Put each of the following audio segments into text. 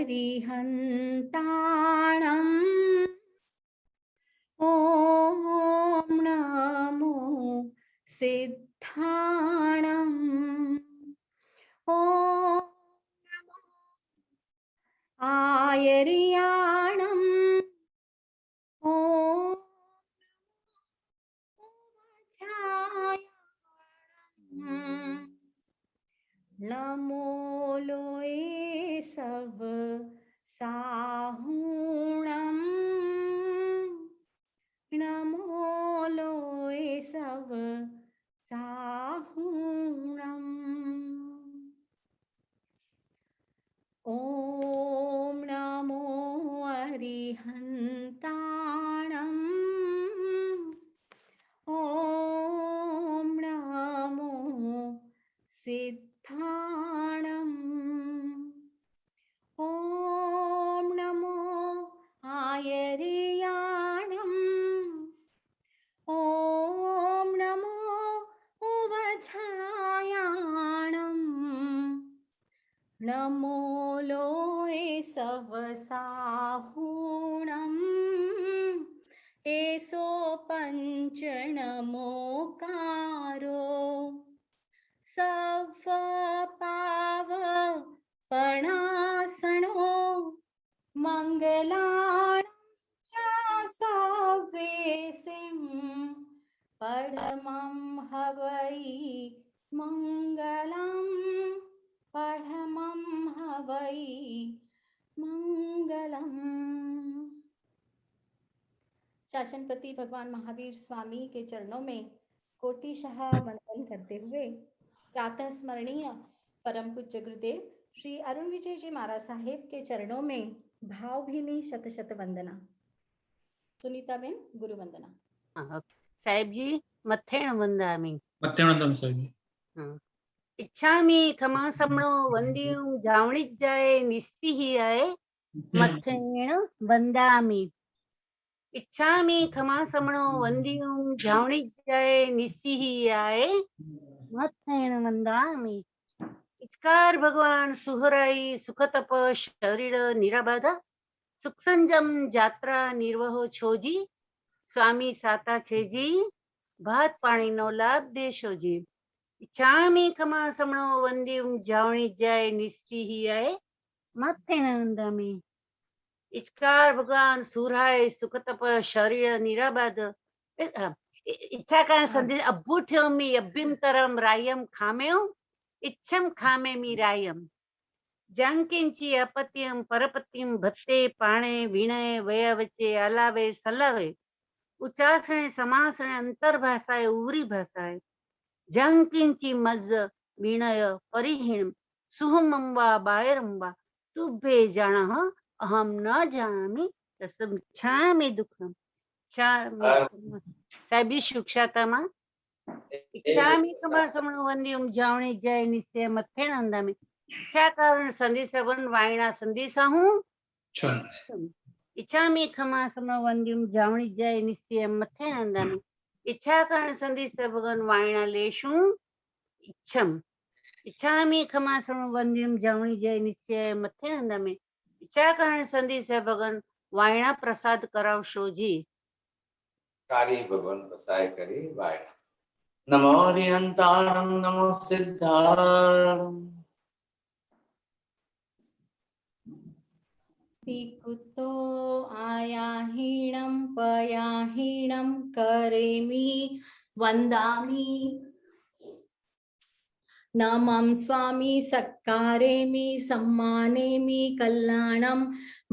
अरिहन्ताणम् ॐ नमो सिद्धाणम् ॐ नमो आयर्याणम् ॐ नमो लोये सब साहुणम् नमो लोये सब साहुणम् ॐ नमो अरिहन्ताणम् ॐ नमो सिद्धाणम् ॐ नमो आयर्याणम् ॐ नमो उवझायाणम् नमो लोये सब साहुणम् एसो पंच नमोकारो सव पाव पणासनो मंगलाणं च सवेसिं परमं हवै मंगलम् परमं हवै मंगलम्। शासनपति भगवान महावीर स्वामी के चरणों में कोटिशः वंदन करते हुए प्रातः स्मरणीय परम पूज्य गुरुदेव श्री अरुण विजय जी महाराज साहेब के चरणों में भावभीनी शत शत वंदना। सुनीता बेन गुरु वंदना। साहेब जी मथेण वंदामि साहेब जी। इच्छामि खमा समणो वंदियूं जावणी जाए निस्ती आए मथेण वंदामि इच्छामि खमा समणो वंदियूं जावणी जाए निस्ती आए मथेण वंदामि इचकार भगवान सुहराई सुखतप शरीर निराबाध सुख संजम यात्रा निर्वहो छोजी स्वामी साता छेजी भात पाणी नो लाभ देशो जी इच्छामि खमा समणो वंदियूं जावणी जाए निस्ती आए मथेण वंदामि इचकार भगवान सुराय सुखतप शरीर निराबाध इच्छा का संदेश अभूठ्यमि अभ्यंतरम रायम खामेव इच्छम खामे मी रायम जंकिंची अपत्यम परपत्यम भत्ते पाणे विणय वया वच्चे अलावे सलावे उचासणे समासणे अंतर भाषाए उरी भाषाए जंकिंची मज विणय परिहीण सुहमंबा बायरंबा तुभे जान अहम न जानामि तसम छामि दुखम साहेब सुक्षातामा इच्छामि कमा समणो वंदियुम जावणी जय निश्चय मथेण अंदामि इच्छा कारण संदेशवन वायणा संदेशा हूँ इच्छामि खमा समणो वंदियुम जावणी जय निश्चय मथेण अंदामि इच्छा कारण संदेश भगवान वायणा लेशु इच्छम इच्छामि खमा समणो वंदियुम जावणी जय निश्चय मथेण अंदामि इच्छा कारण संदेश भगवान वायणा प्रसाद करावशो जी कारी भगवान प्रसाद करी वायणा नमो अरिहंताणं नमो सिद्धाणं कुतो आयाहीणं पयाहीणं करेमि वन्दामि नमं स्वामी सत्कारेमि सम्मानेमि कल्याणं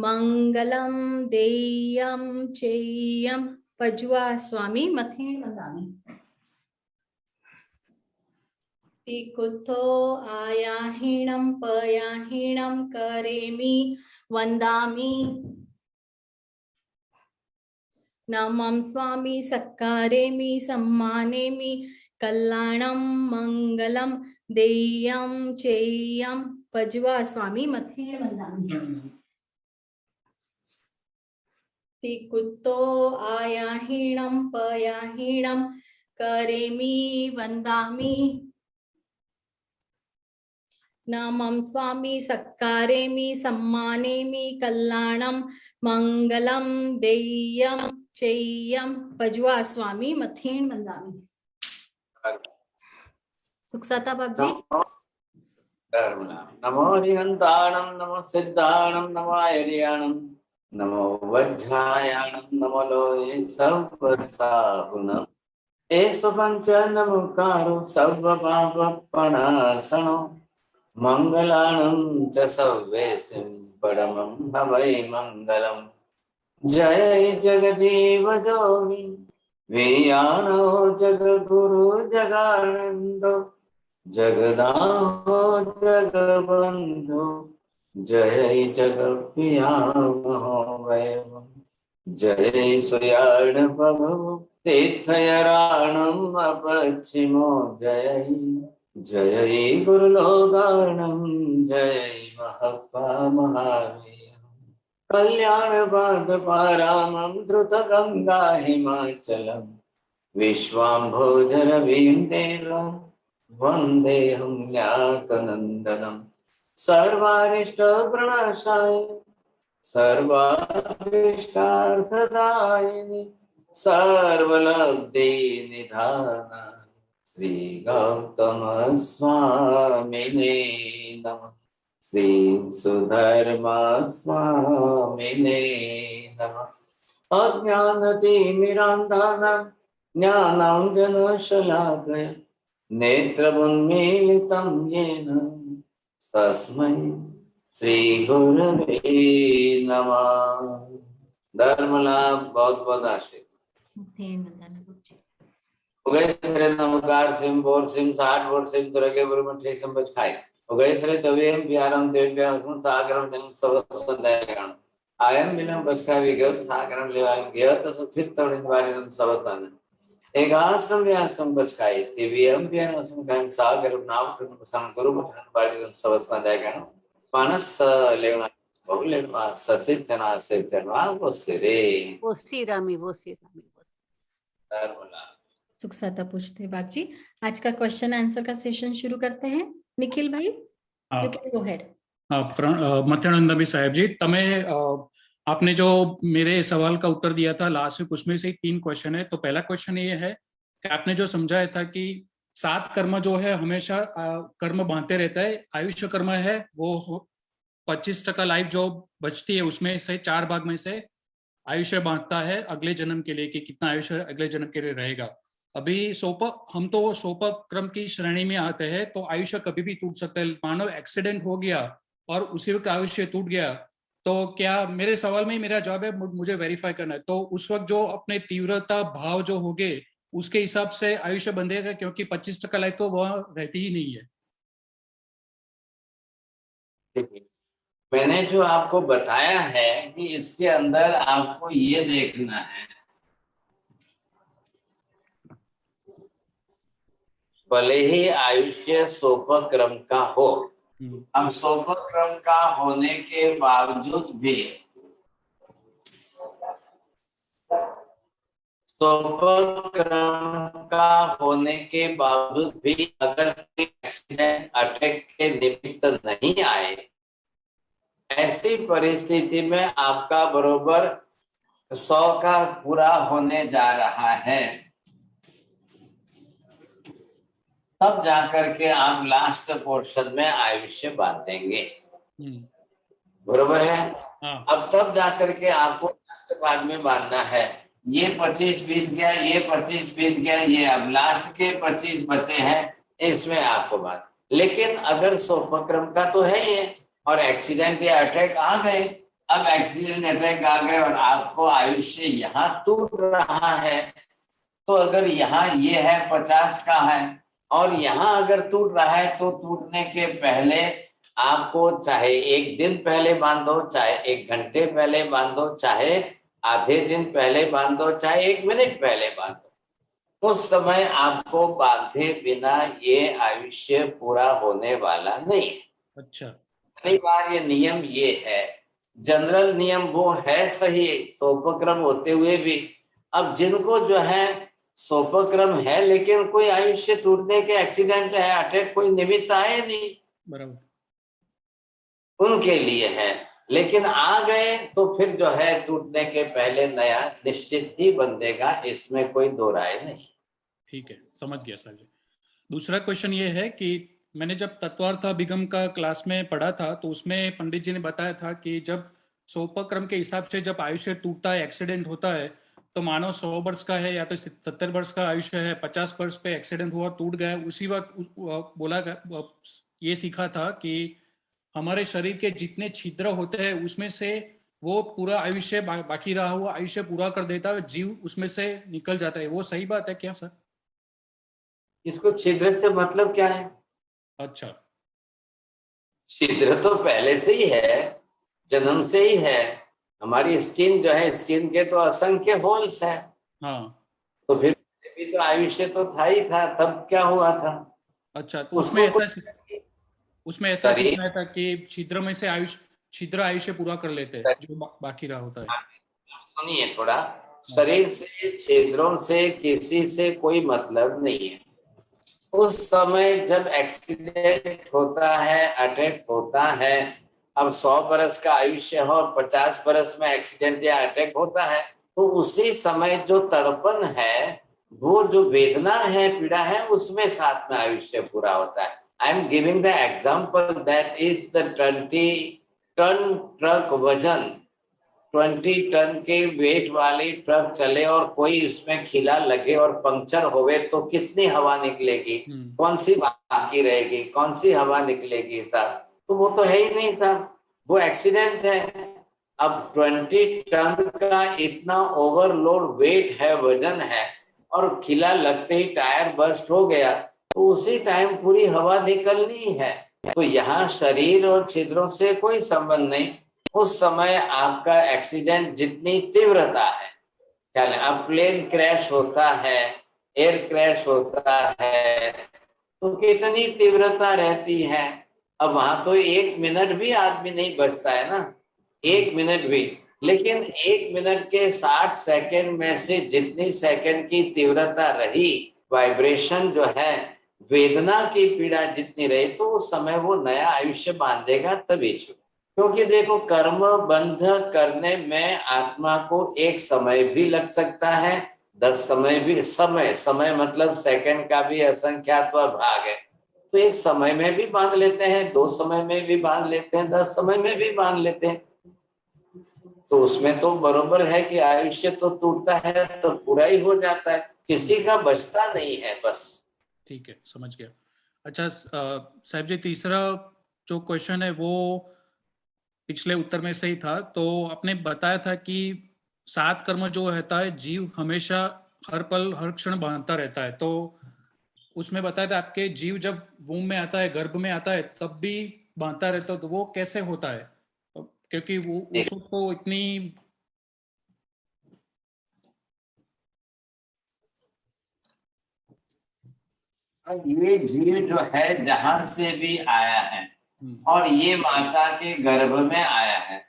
मंगलं देयं चेयं पज्वा स्वामी मथेण वन्दामि कुतो आयाहीणं पयाहीणं करेमि वन्दामि नमं स्वामी सत्कारेमि सम्मानेमि कल्याणं मंगलं देयं चेयं पज्वा स्वामी मथेण वन्दामि कुतो आयाहीणं पयाहीणं करेमि वन्दामि न मम स्वामी सत्कारेमि सम्मानेमि कल्याणम मंगलम देय्यम चेय्यम पजवा स्वामी मथेन वंदामि। सुखसाता बाप जी। नमो हरिहंताणं नमो सिद्धाणं नमो आयर्याणं नमो वज्रायाणं नमो लोये सर्वसाहुनं एष पंच नमोकारो सर्वपापप्रणाशनो मंगलानं च सर्वेषां परमं हवै मंगलम्। जय जगजीव जोनि वियानो जगद्गुरु जगानंदो जगदाहो जगबंधु जय जगप्रिया महोवैभव। जय सुयाण प्रभु तीर्थयराणम अपचिमो जय जय गुरुलोगाणम जय महप्पा महावीर। कल्याण पारामं द्रुत गंगा हिमाचलम विश्वाम्भोजरवीं देवं वन्देऽहं ज्ञातनन्दनं सर्वारिष्ट प्रणाशाय सर्वाभीष्टार्थदायिनि सर्वलब्धि निधानाय श्री गौतम स्वामिने नमः। श्री सुधर्मा स्वामिने नमः। अज्ञानतिमिरान्धानां ज्ञानाञ्जनशलाकया नेत्रमुन्मीलितं येन तस्मै श्री गुरवे नमः। धर्मलाभ बहुत बहुत आशीर्वाद। मथेन वंदामि बाप जी। उगैसरे नमकार सिम बोर सिम 60 बोर सिम सुरगे गुरु मठे संबज खाए उगैसरे चवेम प्यारम देव प्यारम सागरम जन सवसंदयगण आयम बिलम बचका विगत सागरम लेवाय गयत सुफित तवणित वारिदम सवसन एकाश्रम व्याश्रम बचकाई दिव्यम प्यारम संकाम सागरम नाम कृष्ण संग गुरु मठन वारिदम सवसंदयगण पानस लेवना बहुलेवा ससितना सितना वसरे वो श्री रामी धर्मलाभ। सुखसाता पूछते हैं बाप जी। आज का क्वेश्चन आंसर का सेशन शुरू करते हैं। निखिल भाई, you can go ahead. मथेनंदमी साहेब जी, तमे आपने जो मेरे सवाल का उत्तर दिया था लास्ट में, कुछ में से 3 क्वेश्चन है। तो पहला क्वेश्चन ये है कि आपने जो समझाया था कि 7 कर्म जो है हमेशा कर्म बांधते रहता है। आयुष्य कर्म है वो 25% लाइफ जो बचती है उसमें से 4 भाग में से आयुष्य बांटता है अगले जन्म के लिए कि कितना आयुष्य अगले जन्म के लिए रहेगा। अभी हम तो सोपक क्रम की श्रेणी में आते हैं, तो आयुष्य कभी भी टूट सकता है। मानो एक्सीडेंट हो गया और उसी वक्त आयुष्य टूट गया, तो क्या, मेरे सवाल में ही मेरा जवाब है, मुझे वेरीफाई करना है, तो उस वक्त जो अपने तीव्रता भाव जो होंगे उसके हिसाब से आयुष्य बंधेगा, क्योंकि 25% लाइफ तो वह रहती ही नहीं है। मैंने जो आपको बताया है कि इसके अंदर आपको ये देखना है, भले ही आयुष्य सोपक्रम का हो, अब सोपक्रम का होने के बावजूद भी अगर एक्सीडेंट अटैक के निमित्त नहीं आए, ऐसी परिस्थिति में आपका बरोबर 100 का पूरा होने जा रहा है, तब जाकर के आप लास्ट पोर्शन में आयुष्य बांधेंगे। बरोबर है? हाँ। अब तब जाकर के आपको लास्ट भाग में बांधना है। ये 25 बीत गया, ये 25 बीत गया, ये अब लास्ट के 25 बचे हैं, इसमें आपको बांध। लेकिन अगर सोपक्रम का तो है ये, और एक्सीडेंट या अटैक आ गए, अब एक्सीडेंट अटैक आ गए और आपको आयुष्य यहाँ टूट रहा है, तो अगर यहाँ ये है 50 का है और यहाँ अगर टूट रहा है, तो टूटने के पहले आपको चाहे 1 दिन पहले बांधो, चाहे 1 घंटे पहले बांधो, चाहे आधे दिन पहले बांधो, चाहे 1 मिनट पहले बांधो, उस समय आपको बांधे बिना ये आयुष्य पूरा होने वाला नहीं है। अच्छा, अनिवार्य नियम ये है, जनरल नियम वो है सही सोपक्रम होते हुए भी। अब जिनको जो है सोपक्रम है लेकिन कोई आयुष्य टूटने के एक्सीडेंट है, अटैक कोई निमित्त आए नहीं, बराबर, उनके लिए है, लेकिन आ गए तो फिर जो है टूटने के पहले नया निश्चित ही बन देगा, इसमें कोई दो राय नहीं। ठीक है, समझ गया साहब जी। दूसरा क्वेश्चन ये है कि मैंने जब तत्वार्थ अभिगम का क्लास में पढ़ा था तो उसमें पंडित जी ने बताया था कि जब सोपाक्रम के हिसाब से जब आयुष्य टूटता है, एक्सीडेंट होता है, तो मानो 100 वर्ष का है या तो 70 वर्ष का आयुष्य है, 50 वर्ष पे एक्सीडेंट हुआ, टूट गया, उसी वक्त बोला गया, ये सीखा था कि हमारे शरीर के जितने छिद्र होते हैं उसमें से वो पूरा आयुष्य बाकी रहा हुआ आयुष्य पूरा कर देता है, जीव उसमें से निकल जाता है। वो सही बात है क्या सर? इसको छिद्र से मतलब क्या है? अच्छा, छिद्र तो पहले से ही है, जन्म से ही है। हमारी स्किन जो है, स्किन के तो असंख्य होल्स है। हाँ, तो फिर भी तो आयुष्य तो था ही था, तब क्या हुआ था? अच्छा, तो उसको उसमें ऐसा शरीर सीखना था कि छिद्र में से छिद्र आयुष्य पूरा कर लेते हैं जो बाकी रहा होता है। सुनिए थोड़ा, शरीर से छिद्रों से किसी से कोई मतलब नहीं है। उस समय जब एक्सीडेंट होता है, अटैक होता है, अब 100 बरस का आयुष्य हो और 50 बरस में एक्सीडेंट या अटैक होता है, तो उसी समय जो तड़पन है, वो जो वेदना है, पीड़ा है, उसमें साथ में आयुष्य पूरा होता है। I am giving the example that is the 20 ton truck वजन, 20 टन के वेट वाली ट्रक चले और कोई उसमें खिला लगे और पंक्चर होवे तो कितनी हवा निकलेगी? कौन सी बाकी रहेगी? कौन सी हवा निकलेगी साहब? तो वो तो है ही नहीं साहब, वो एक्सीडेंट है। अब 20 टन का इतना ओवरलोड वेट है, वजन है, और खिला लगते ही टायर बर्स्ट हो गया, तो उसी टाइम पूरी हवा निकलनी है। तो यहाँ शरीर और छिद्रों से कोई संबंध नहीं। उस समय आपका एक्सीडेंट जितनी तीव्रता है, क्या अब प्लेन क्रैश होता है, एयर क्रैश होता है, तो कितनी तीव्रता रहती है। अब वहां तो 1 मिनट भी आदमी नहीं बचता है ना, 1 मिनट भी। लेकिन 1 मिनट के 60 सेकंड में से जितनी सेकंड की तीव्रता रही, वाइब्रेशन जो है, वेदना की पीड़ा जितनी रही, तो उस समय वो नया आयुष्य बांधेगा तभी छूट। क्योंकि देखो, कर्म बंध करने में आत्मा को एक समय भी लग सकता है, 10 समय भी, समय मतलब सेकंड का भी असंख्यात भाग है, तो एक समय में भी बांध लेते हैं, 2 समय में भी बांध लेते हैं, 10 समय में भी बांध लेते हैं। तो उसमें तो बरोबर है कि आयुष्य तो टूटता है तो पूरा ही हो जाता है, किसी का बचता नहीं है बस। ठीक है, समझ गया। अच्छा साहब जी, तीसरा जो क्वेश्चन है वो पिछले उत्तर में से ही था। तो आपने बताया था कि 7 कर्म जो रहता है, जीव हमेशा हर पल हर क्षण बांधता रहता है। तो उसमें बताया था आपके जीव जब वूम में आता है, गर्भ में आता है, तब भी बांधता रहता है, तो वो कैसे होता है? क्योंकि वो उसको इतनी ये जीव जो है जहां से भी आया है और ये माता के गर्भ में आया है,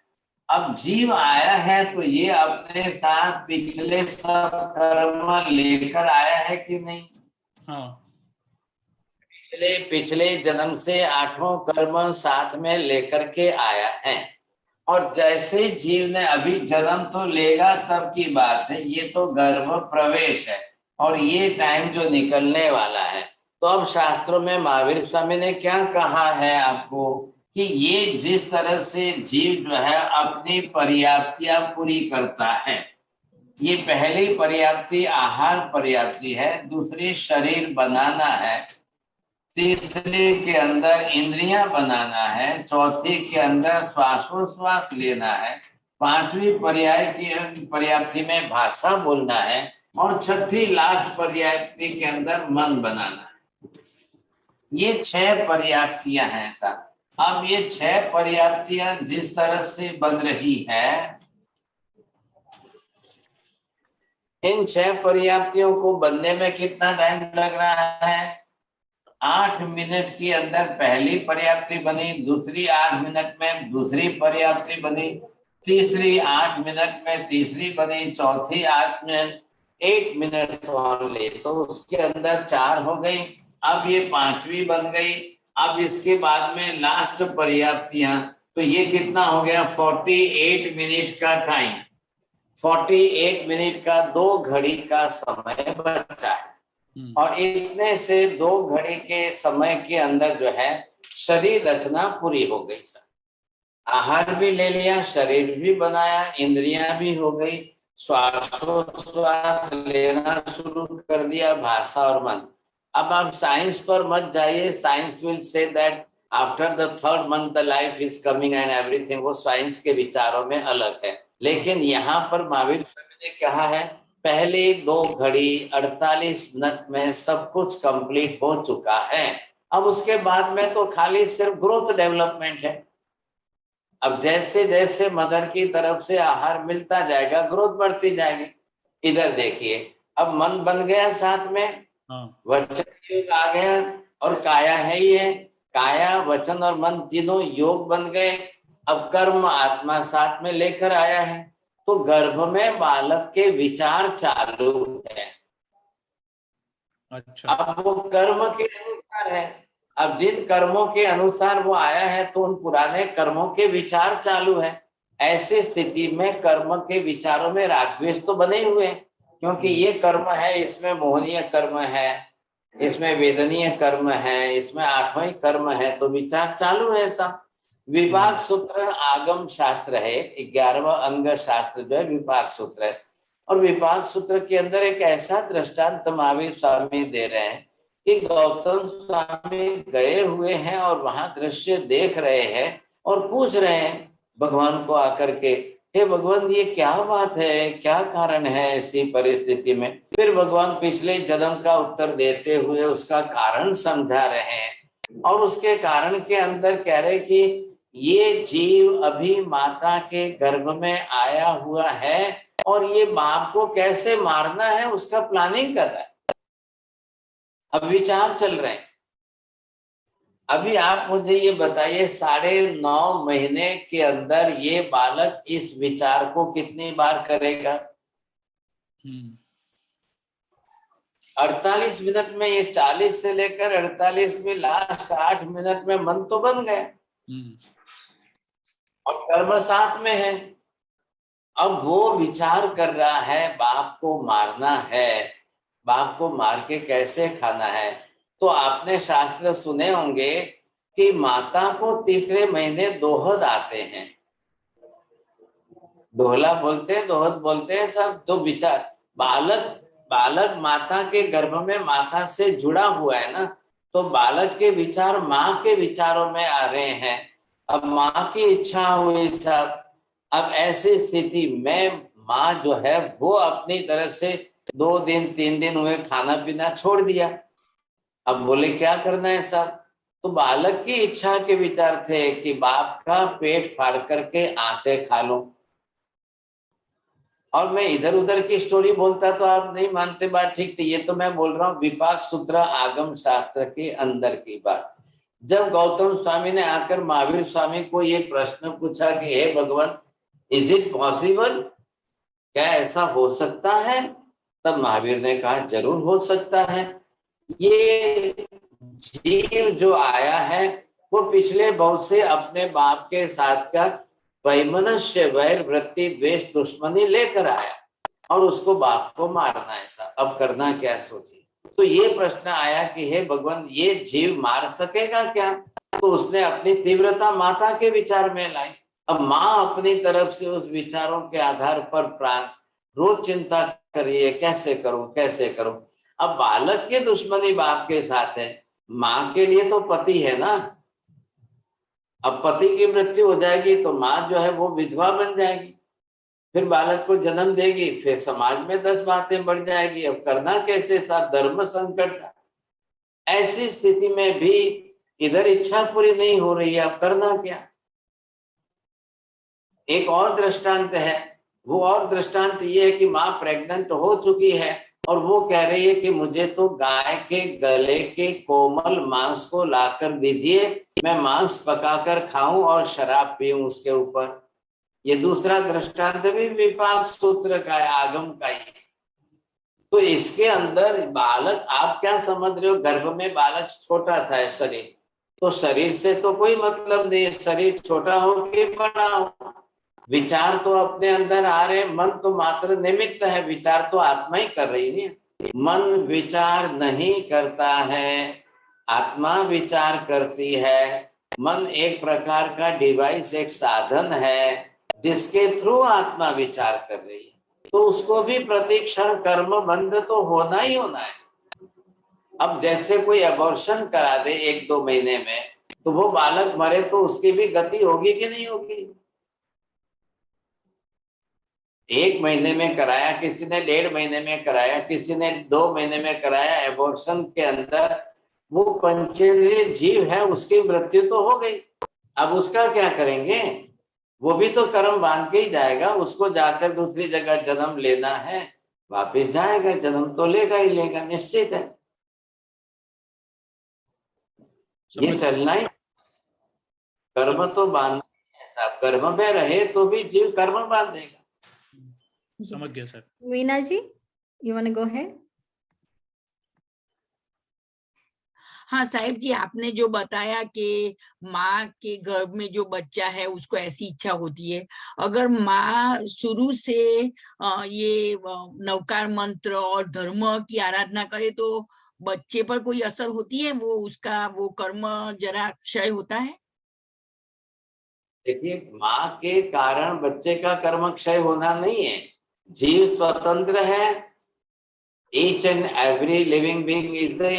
अब जीव आया है तो ये अपने साथ पिछले सब कर्म लेकर आया है कि नहीं? हाँ, पिछले जन्म से 8 कर्म साथ में लेकर के आया है। और जैसे जीव ने अभी जन्म तो लेगा तब की बात है, ये तो गर्भ प्रवेश है और ये टाइम जो निकलने वाला है। तो अब शास्त्रों में महावीर स्वामी ने क्या कहा है आपको कि ये जिस तरह से जीव जो है अपनी पर्याप्तियां पूरी करता है, ये पहली पर्याप्ति आहार पर्याप्ति है, दूसरी शरीर बनाना है, तीसरे के अंदर इंद्रियां बनाना है, चौथी के अंदर श्वासोश्वास लेना है, पांचवी पर्याप्ति में भाषा बोलना है, और छठी लास्ट पर्याप्ति के अंदर मन बनाना है। ये 6 पर्याप्तियां हैं साहब। अब ये 6 पर्याप्तियां जिस तरह से बन रही है, इन 6 पर्याप्तियों को बनने में कितना टाइम लग रहा है? 8 मिनट के अंदर पहली पर्याप्ति बनी, दूसरी 8 मिनट में दूसरी पर्याप्ति बनी, तीसरी 8 मिनट में तीसरी बनी, चौथी 8 मिनट, 8 मिनट ओनली, तो उसके अंदर 4 हो गई। अब ये 5वीं बन गई। अब इसके बाद में लास्ट पर्याप्तियां तो ये कितना हो गया 48 मिनट का टाइम, 48 मिनट का 2 घड़ी का समय बचा है। और इतने से 2 घड़ी के समय के अंदर जो है शरीर रचना पूरी हो गई सर। आहार भी ले लिया, शरीर भी बनाया, इंद्रियां भी हो गई, श्वासोश्वास लेना शुरू कर दिया, भाषा और मन। अब आप साइंस पर मत जाइए, science will say that after the 3rd month the life is coming and everything, वो साइंस के विचारों में अलग है। लेकिन यहाँ पर महावीर स्वामी ने कहा है पहले 2 घड़ी 48 मिनट में सब कुछ कंप्लीट हो चुका है। अब उसके बाद में तो खाली सिर्फ ग्रोथ डेवलपमेंट है। अब जैसे जैसे मदर की तरफ से आहार मिलता जाएगा ग्रोथ बढ़ती जाएगी। इधर देखिए, अब मन बन गया साथ में, वचन योग आ गया, और काया है ही है, काया वचन और मन तीनों योग बन गए। अब कर्म आत्मा साथ में लेकर आया है, तो गर्भ में बालक के विचार चालू है। अच्छा। अब वो कर्म के अनुसार है, अब जिन कर्मों के अनुसार वो आया है तो उन पुराने कर्मों के विचार चालू है। ऐसी स्थिति में कर्म के विचारों में राग द्वेष तो बने हुए हैं, क्योंकि ये कर्म है, इसमें मोहनीय कर्म है, इसमें वेदनीय कर्म है, इसमें 8वां कर्म है, तो विचार चालू है सब। विपाक सूत्र आगम शास्त्र है, 11वां अंग शास्त्र जो है विपाक सूत्र है। और विपाक सूत्र के अंदर एक ऐसा दृष्टांत महावीर स्वामी दे रहे हैं कि गौतम स्वामी गए हुए हैं और वहां दृश्य देख रहे हैं और पूछ रहे हैं भगवान को आकर के, हे भगवान ये क्या बात है, क्या कारण है ऐसी परिस्थिति में। फिर भगवान पिछले जन्म का उत्तर देते हुए उसका कारण समझा रहे हैं, और उसके कारण के अंदर कह रहे कि ये जीव अभी माता के गर्भ में आया हुआ है और ये बाप को कैसे मारना है उसका प्लानिंग कर रहा है। अब विचार चल रहे हैं। अभी आप मुझे ये बताइए 9.5 महीने के अंदर ये बालक इस विचार को कितनी बार करेगा? 48 मिनट में, ये 40 से लेकर 48 में लास्ट 8 मिनट में मन तो बन गया और कर्म साथ में है। अब वो विचार कर रहा है बाप को मारना है, बाप को मार के कैसे खाना है। तो आपने शास्त्र सुने होंगे कि माता को 3रे महीने दोहद आते हैं, दोहला बोलते हैं, दोहद बोलते हैं सब। तो विचार बालक माता के गर्भ में माता से जुड़ा हुआ है ना, तो बालक के विचार माँ के विचारों में आ रहे हैं। अब माँ की इच्छा हुई सब। अब ऐसी स्थिति में माँ जो है वो अपनी तरह से 2 दिन 3 दिन हुए खाना पीना छोड़ दिया। अब बोले क्या करना है सब, तो बालक की इच्छा के विचार थे कि बाप का पेट फाड़ करके आते खा लो। और मैं इधर उधर की स्टोरी बोलता तो आप नहीं मानते, बात ठीक थी। ये तो मैं बोल रहा हूँ विपाक सूत्र आगम शास्त्र के अंदर की बात। जब गौतम स्वामी ने आकर महावीर स्वामी को ये प्रश्न पूछा कि हे भगवान, इज इट पॉसिबल, क्या ऐसा हो सकता है? तब महावीर ने कहा जरूर हो सकता है। ये जीव जो आया है वो पिछले बहुत से अपने बाप के साथ का वैमनस्य वैर वृत्ति द्वेष दुश्मनी लेकर आया और उसको बाप को मारना है सब। अब करना क्या सोचिए। तो ये प्रश्न आया कि हे भगवान ये जीव मार सकेगा क्या? तो उसने अपनी तीव्रता माता के विचार में लाई। अब माँ अपनी तरफ से उस विचारों के आधार पर प्राण रोज चिंता करिए, कैसे करूं कैसे करूं। अब बालक की दुश्मनी बाप के साथ है, माँ के लिए तो पति है ना। अब पति की मृत्यु हो जाएगी तो माँ जो है वो विधवा बन जाएगी, फिर बालक को जन्म देगी, फिर समाज में 10 बातें बढ़ जाएगी। अब करना कैसे साहब, धर्म संकट था। ऐसी स्थिति में भी इधर इच्छा पूरी नहीं हो रही है, अब करना क्या। एक और दृष्टांत है, वो और दृष्टांत ये है कि माँ प्रेग्नेंट हो चुकी है और वो कह रही है कि मुझे तो गाय के गले के कोमल मांस को लाकर दीजिए, मैं मांस पकाकर खाऊं और शराब पीऊं उसके ऊपर। ये दूसरा दृष्टांत भी विपाक सूत्र का है, आगम का ही। तो इसके अंदर बालक, आप क्या समझ रहे हो, गर्भ में बालक छोटा सा है शरीर, तो शरीर से तो कोई मतलब नहीं है, शरीर छोटा हो कि बड़ा हो, विचार तो अपने अंदर आ रहे, मन तो मात्र निमित्त है, विचार तो आत्मा ही कर रही है। मन विचार नहीं करता है, आत्मा विचार करती है। मन एक प्रकार का डिवाइस, एक साधन है जिसके थ्रू आत्मा विचार कर रही है, तो उसको भी प्रतिक्षण कर्म बंध तो होना ही होना है। अब जैसे कोई अबॉर्शन करा दे 1-2 महीने में, तो वो बालक मरे तो उसकी भी गति होगी कि नहीं होगी? 1 महीने में कराया, किसी ने 1.5 महीने में कराया, किसी ने 2 महीने में कराया, एबॉर्शन के अंदर वो पंचेंद्रिय जीव है, उसकी मृत्यु तो हो गई। अब उसका क्या करेंगे? वो भी तो कर्म बांध के ही जाएगा, उसको जाकर दूसरी जगह जन्म लेना है, वापस जाएगा, जन्म तो लेगा ही लेगा, निश्चित है। ये चलना ही, कर्म तो बांधना है साहब, कर्म में रहे तो भी जीव कर्म बांधेगा। समझ गया sir. Veena ji, you want to go ahead? हाँ साहिब जी, आपने जो बताया कि माँ के गर्भ में जो बच्चा है उसको ऐसी इच्छा होती है, अगर माँ शुरू से ये नवकार मंत्र और धर्म की आराधना करे तो बच्चे पर कोई असर होती है? वो उसका वो कर्म जरा क्षय होता है? देखिए, माँ के कारण बच्चे का कर्म क्षय होना नहीं है, जीव स्वतंत्र है। Each and every living being is the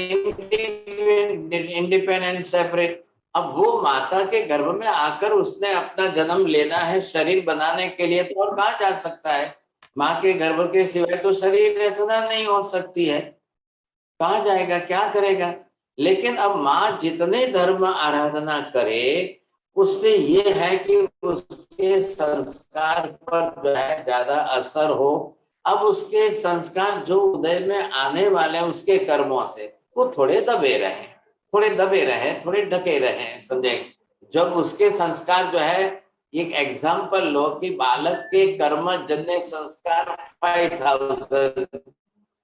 independent, separate. अब वो माता के गर्भ में आकर उसने अपना जन्म लेना है शरीर बनाने के लिए, तो और कहाँ जा सकता है? माँ के गर्भ के सिवाय तो शरीर रचना नहीं हो सकती है, कहाँ जाएगा, क्या करेगा? लेकिन अब माँ जितने धर्म आराधना करे, उससे ये है कि उसके संस्कार पर जो है ज्यादा असर हो। अब उसके संस्कार जो उदय में आने वाले हैं उसके कर्मों से वो थोड़े दबे रहे, थोड़े ढके रहे, समझे? जब उसके संस्कार जो है, एक एग्जाम्पल लो कि बालक के कर्म जन्य संस्कार 5,000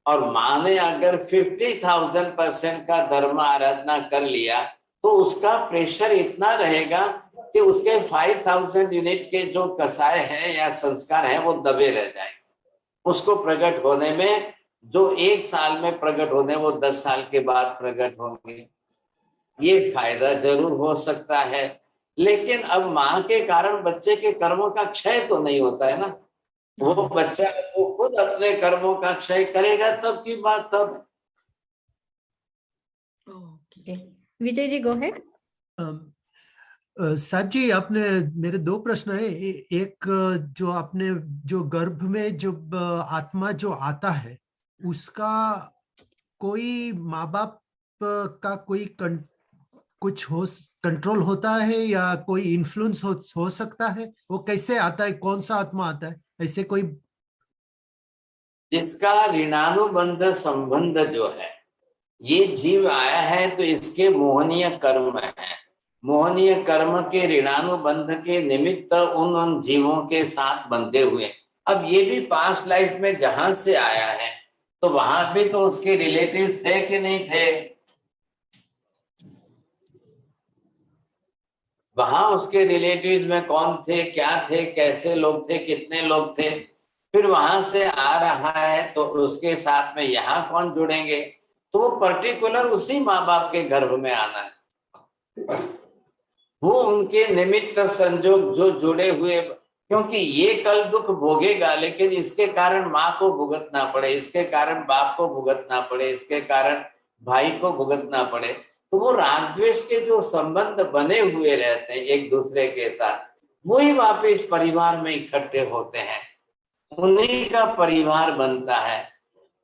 और माँ ने अगर 50,000% का धर्म आराधना कर लिया, तो उसका प्रेशर इतना रहेगा कि उसके 5,000 यूनिट के जो कसाय है या संस्कार है वो दबे रह जाएंगे। उसको प्रकट होने में, जो 1 साल में प्रकट होने, वो 10 साल के बाद प्रकट होंगे। ये फायदा जरूर हो सकता है, लेकिन अब माँ के कारण बच्चे के कर्मों का क्षय तो नहीं होता है ना। वो बच्चा वो खुद अपने कर्मों का क्षय करेगा, तब की बात तब। Vijay ji, go ahead. साहब जी, आपने, मेरे 2 प्रश्न है। एक, जो आपने जो गर्भ में जो आत्मा जो आता है, उसका कोई माँ बाप का कोई कुछ कंट्रोल होता है या कोई इन्फ्लुएंस हो सकता है? वो कैसे आता है, कौन सा आत्मा आता है, ऐसे कोई? जिसका ऋणानुबंध संबंध जो है, ये जीव आया है तो इसके मोहनीय कर्म है, मोहनीय कर्म के ऋणानुबंध के निमित्त उन जीवों के साथ बंधे हुए। अब ये भी पास्ट लाइफ में जहां से आया है, तो वहां भी तो उसके रिलेटिव्स थे कि नहीं थे? वहां उसके रिलेटिव्स में कौन थे, क्या थे, कैसे लोग थे, कितने लोग थे? फिर वहां से आ रहा है तो उसके साथ में यहाँ कौन जुड़ेंगे? तो वो पर्टिकुलर उसी माँ बाप के गर्भ में आना है, वो उनके निमित्त संजोग जो जुड़े हुए, क्योंकि ये कल दुख भोगेगा, लेकिन इसके कारण माँ को भुगतना पड़े, इसके कारण बाप को भुगतना पड़े, इसके कारण भाई को भुगतना पड़े, तो वो राग द्वेष के जो संबंध बने हुए रहते हैं एक दूसरे के साथ, वही वापिस परिवार में इकट्ठे होते हैं, उन्हीं का परिवार बनता है।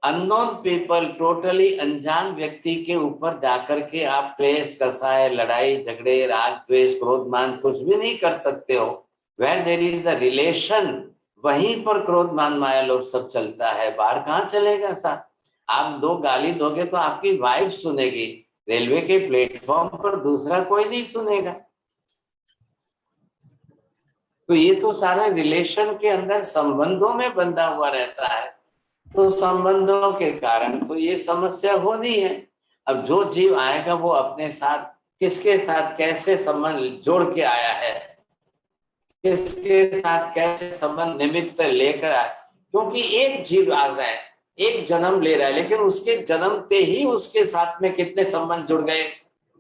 अननोन पीपल, टोटली अनजान व्यक्ति के ऊपर जाकर के आप क्लेश, कसाय, लड़ाई झगड़े, राग द्वेष, क्रोध मान कुछ भी नहीं कर सकते हो। Where there is a relation, वहीं पर क्रोध मान माया लोभ सब चलता है, बाहर कहाँ चलेगा साहब? आप 2 गाली दोगे तो आपकी वाइफ सुनेगी, रेलवे के प्लेटफॉर्म पर दूसरा कोई नहीं सुनेगा। तो ये तो सारा रिलेशन के अंदर संबंधों में बंधा हुआ रहता है, तो संबंधों के कारण तो ये समस्या होनी है। अब जो जीव आएगा वो अपने साथ किसके साथ कैसे संबंध जोड़ के आया है, किसके साथ कैसे संबंध निमित्त लेकर आया। क्योंकि एक जीव आ रहा है, एक जन्म ले रहा है, लेकिन उसके जन्मते ही उसके साथ में कितने संबंध जुड़ गए।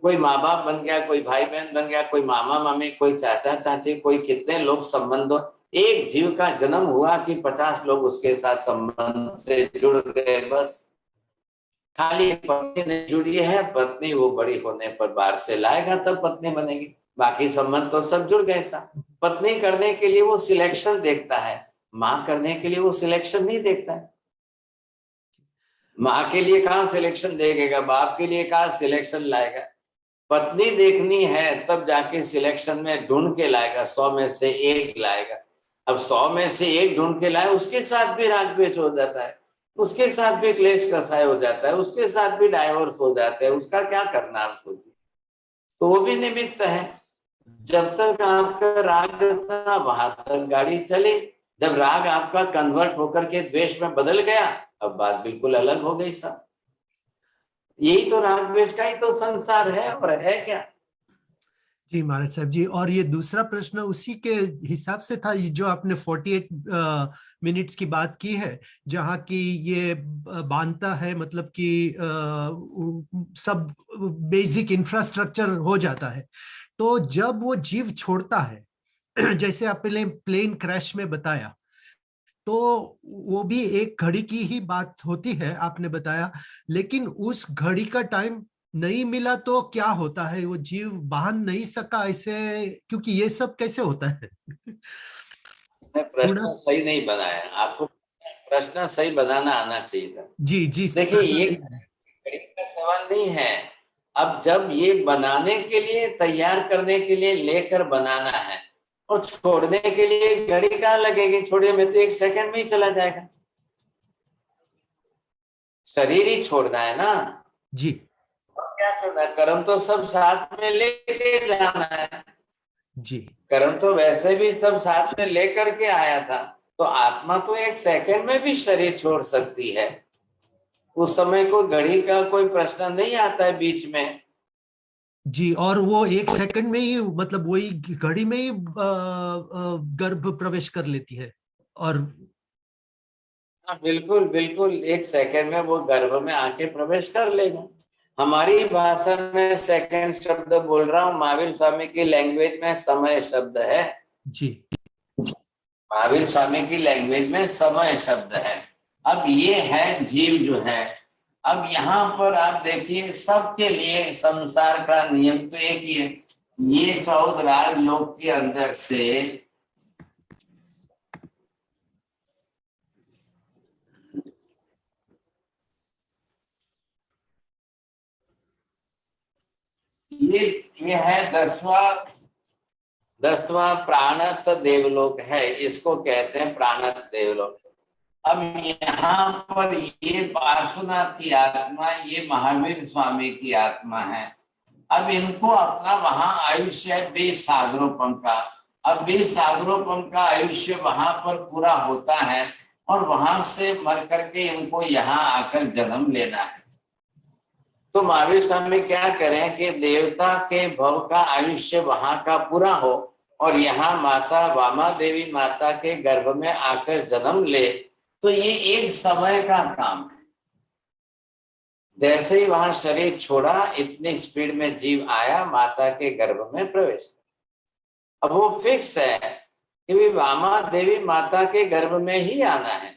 कोई माँ बाप बन गया, कोई भाई बहन बन गया, कोई मामा मामी, कोई चाचा चाची, कोई कितने लोग संबंध। एक जीव का जन्म हुआ कि 50 लोग उसके साथ संबंध से जुड़ गए। बस खाली पत्नी नहीं जुड़ी है, पत्नी वो बड़ी होने पर बाहर से लाएगा तब पत्नी बनेगी, बाकी संबंध तो सब जुड़ गए सा। पत्नी करने के लिए वो सिलेक्शन देखता है, माँ करने के लिए वो सिलेक्शन नहीं देखता है। माँ के लिए कहाँ सिलेक्शन देखेगा, बाप के लिए कहाँ सिलेक्शन लाएगा। पत्नी देखनी है तब जाके सिलेक्शन में ढूंढ के लाएगा, 100 में से 1 लाएगा। अब 100 में से 1 ढूंढ के लाए, उसके साथ भी राग द्वेष हो जाता है, उसके साथ भी क्लेश कसाय हो जाता है, उसके साथ भी डाइवोर्स हो जाता है, उसका क्या करना आप सोचिए। तो वो भी निमित्त है। जब तक आपका राग था वहां तक गाड़ी चली, जब राग आपका कन्वर्ट होकर के द्वेष में बदल गया, अब बात बिल्कुल अलग हो गई साहब। यही तो राग द्वेष का ही तो संसार है, और है क्या। जी महाराज साहब जी, और ये दूसरा प्रश्न उसी के हिसाब से था, ये जो आपने 48 मिनट्स की बात की है, जहाँ की ये बांधता है, मतलब कि सब बेसिक इंफ्रास्ट्रक्चर हो जाता है। तो जब वो जीव छोड़ता है जैसे आप पहले प्लेन क्रैश में बताया, तो वो भी एक घड़ी की ही बात होती है आपने बताया, लेकिन उस घड़ी का टाइम नहीं मिला तो क्या होता है, वो जीव बांध नहीं सका ऐसे, क्योंकि ये सब कैसे होता है। प्रश्न सही नहीं बनाया, आपको प्रश्न सही बनाना आना चाहिए था। जी जी देखिए ये घड़ी का सवाल नहीं है। अब जब ये बनाने के लिए, तैयार करने के लिए लेकर बनाना है, और छोड़ने के लिए घड़ी कहाँ लगेगी, छोड़ने में तो 1 सेकंड में ही चला जाएगा। शरीर ही छोड़ना है ना जी। और क्या छोड़ना है, कर्म तो सब साथ में लेके जाना है। जी कर्म तो वैसे भी सब साथ में लेकर के आया था, तो आत्मा तो 1 सेकंड में भी शरीर छोड़ सकती है। उस समय को घड़ी का कोई प्रश्न नहीं आता है बीच में। जी, और वो 1 सेकंड में ही, मतलब वही घड़ी में ही गर्भ प्रवेश कर लेती है। और हाँ बिल्कुल बिल्कुल, 1 सेकंड में वो गर्भ में आके प्रवेश कर लेगा। हमारी भाषा में सेकंड शब्द बोल रहा हूँ, महावीर स्वामी की लैंग्वेज में समय शब्द है। जी, महावीर स्वामी की लैंग्वेज में समय शब्द है। अब ये है जीव जो है। अब यहाँ पर आप देखिए, सबके लिए संसार का नियम तो एक ही है। ये 14 राजलोक के अंदर से ये है 10वां प्राणत देवलोक है, इसको कहते हैं प्राणत देवलोक। अब यहाँ पर ये पार्श्वनाथ की आत्मा, ये महावीर स्वामी की आत्मा है। अब इनको अपना वहां आयुष्य है 20 सागरोपम का। अब 20 सागरोपम का आयुष्य वहां पर पूरा होता है, और वहां से मर करके इनको यहाँ आकर जन्म लेना है। तो महावीर स्वामी क्या करें कि देवता के भव का आयुष्य वहां का पूरा हो, और यहाँ माता वामा देवी माता के गर्भ में आकर जन्म ले। तो ये एक समय का काम है। जैसे ही वहां शरीर छोड़ा, इतनी स्पीड में जीव आया, माता के गर्भ में प्रवेश। अब वो फिक्स है कि वामा देवी माता के गर्भ में ही आना है।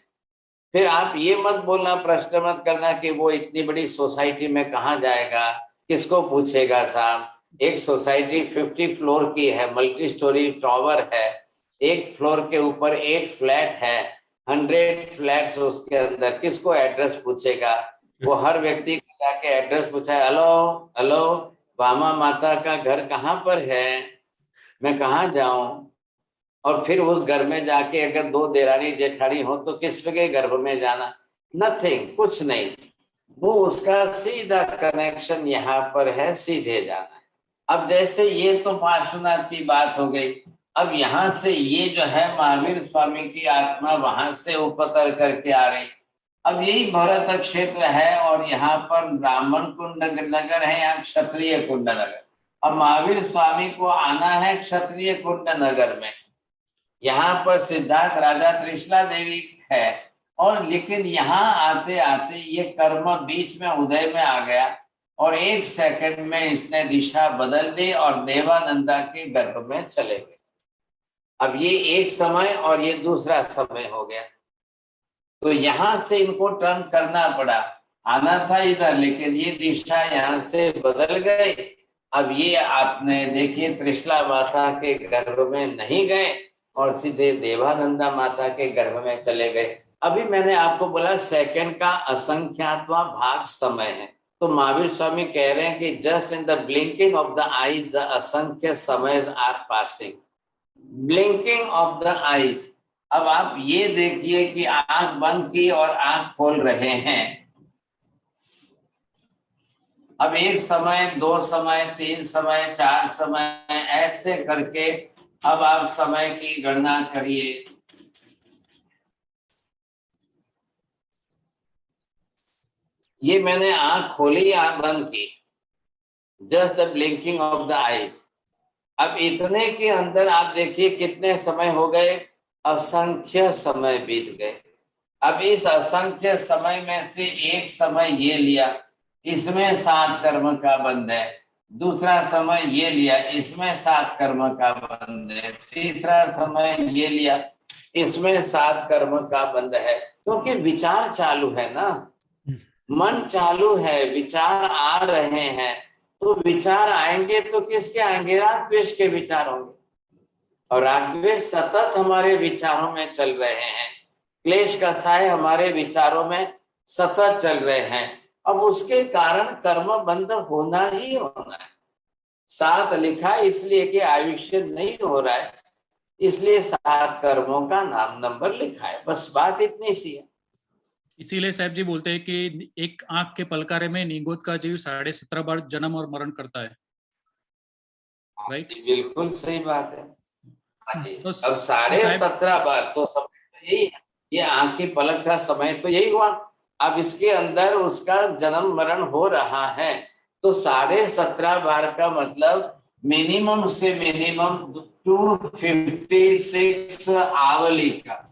फिर आप ये मत बोलना, प्रश्न मत करना कि वो इतनी बड़ी सोसाइटी में कहाँ जाएगा, किसको पूछेगा साहब। एक सोसाइटी 50 फ्लोर की है, मल्टी स्टोरी टावर है, एक फ्लोर के ऊपर 8 फ्लैट है, 100 फ्लैट्स उसके अंदर, किसको एड्रेस पूछेगा। वो हर व्यक्ति को जाके एड्रेस पूछा है, हेलो हेलो वामा माता का घर कहाँ पर है, मैं कहाँ जाऊं। और फिर उस घर में जाके अगर 2 देरानी जेठानी हो तो किस के गर्भ में जाना, नथिंग, कुछ नहीं। वो उसका सीधा कनेक्शन यहाँ पर है, सीधे जाना है। अब जैसे ये तो पार्श्वनाथ की बात हो गई। अब यहाँ से ये जो है महावीर स्वामी की आत्मा वहां से उपतर करके आ रही। अब यही भरत क्षेत्र है, और यहाँ पर ब्राह्मण कुंड नगर है, यहाँ क्षत्रिय कुंड नगर। अब महावीर स्वामी को आना है क्षत्रिय कुंड नगर में, यहाँ पर सिद्धार्थ राजा त्रिशला देवी है, और लेकिन यहाँ आते आते ये कर्म बीच में उदय में आ गया और 1 सेकंड में इसने दिशा बदल दी और देवानंदा के गर्भ में चले गए। अब ये एक समय और ये दूसरा समय हो गया, तो यहाँ से इनको टर्न करना पड़ा। आना था इधर, लेकिन ये दिशा यहाँ से बदल गई। अब ये आपने देखिए त्रिशला माता के गर्भ में नहीं गए और सीधे देवानंदा माता के गर्भ में चले गए। अभी मैंने आपको बोला सेकंड का असंख्यातवां भाग समय है, तो महावीर स्वामी कह रहे हैं कि just in the blinking of the eyes the असंख्य समय are passing, blinking of the eyes. अब आप ये देखिए कि आंख बंद की और आंख खोल रहे हैं। अब 1 समय, 2 समय, 3 समय, 4 समय, ऐसे करके अब आप समय की गणना करिए। ये मैंने आंख खोली, आंख बंद की, just the blinking of the eyes. अब इतने के अंदर आप देखिए कितने समय हो गए, असंख्य समय बीत गए। अब इस असंख्य समय में से एक समय ये लिया, इसमें 7 कर्म का बंध है। दूसरा समय ये लिया, इसमें 7 कर्म का बंध है। तीसरा समय ये लिया, इसमें 7 कर्म का बंध है। क्योंकि विचार चालू है ना, मन चालू है, विचार आ रहे हैं। तो विचार आएंगे तो किसके आएंगे? राग द्वेष के विचार होंगे, और राग द्वेष सतत हमारे विचारों में चल रहे हैं। क्लेश का साय हमारे विचारों में सतत चल रहे हैं। अब उसके कारण कर्म बंध होना ही होना है। 7 लिखा इसलिए कि आयुष्य नहीं हो रहा है, इसलिए 7 कर्मों का नाम नंबर लिखा है। बस बात इतनी सी है। इसीलिए साहब जी बोलते हैं कि एक आंख के पलकारे में निगोद का जीव 17.5 बार जन्म और मरण करता है, राइट? बिल्कुल सही बात है। तो अब 17.5 बार तो समय यही है, ये आंख की पलक का समय तो यही हुआ। अब इसके अंदर उसका जन्म मरण हो रहा है, तो 17.5 बार का मतलब मिनिमम से मिनिमम 256 आवली का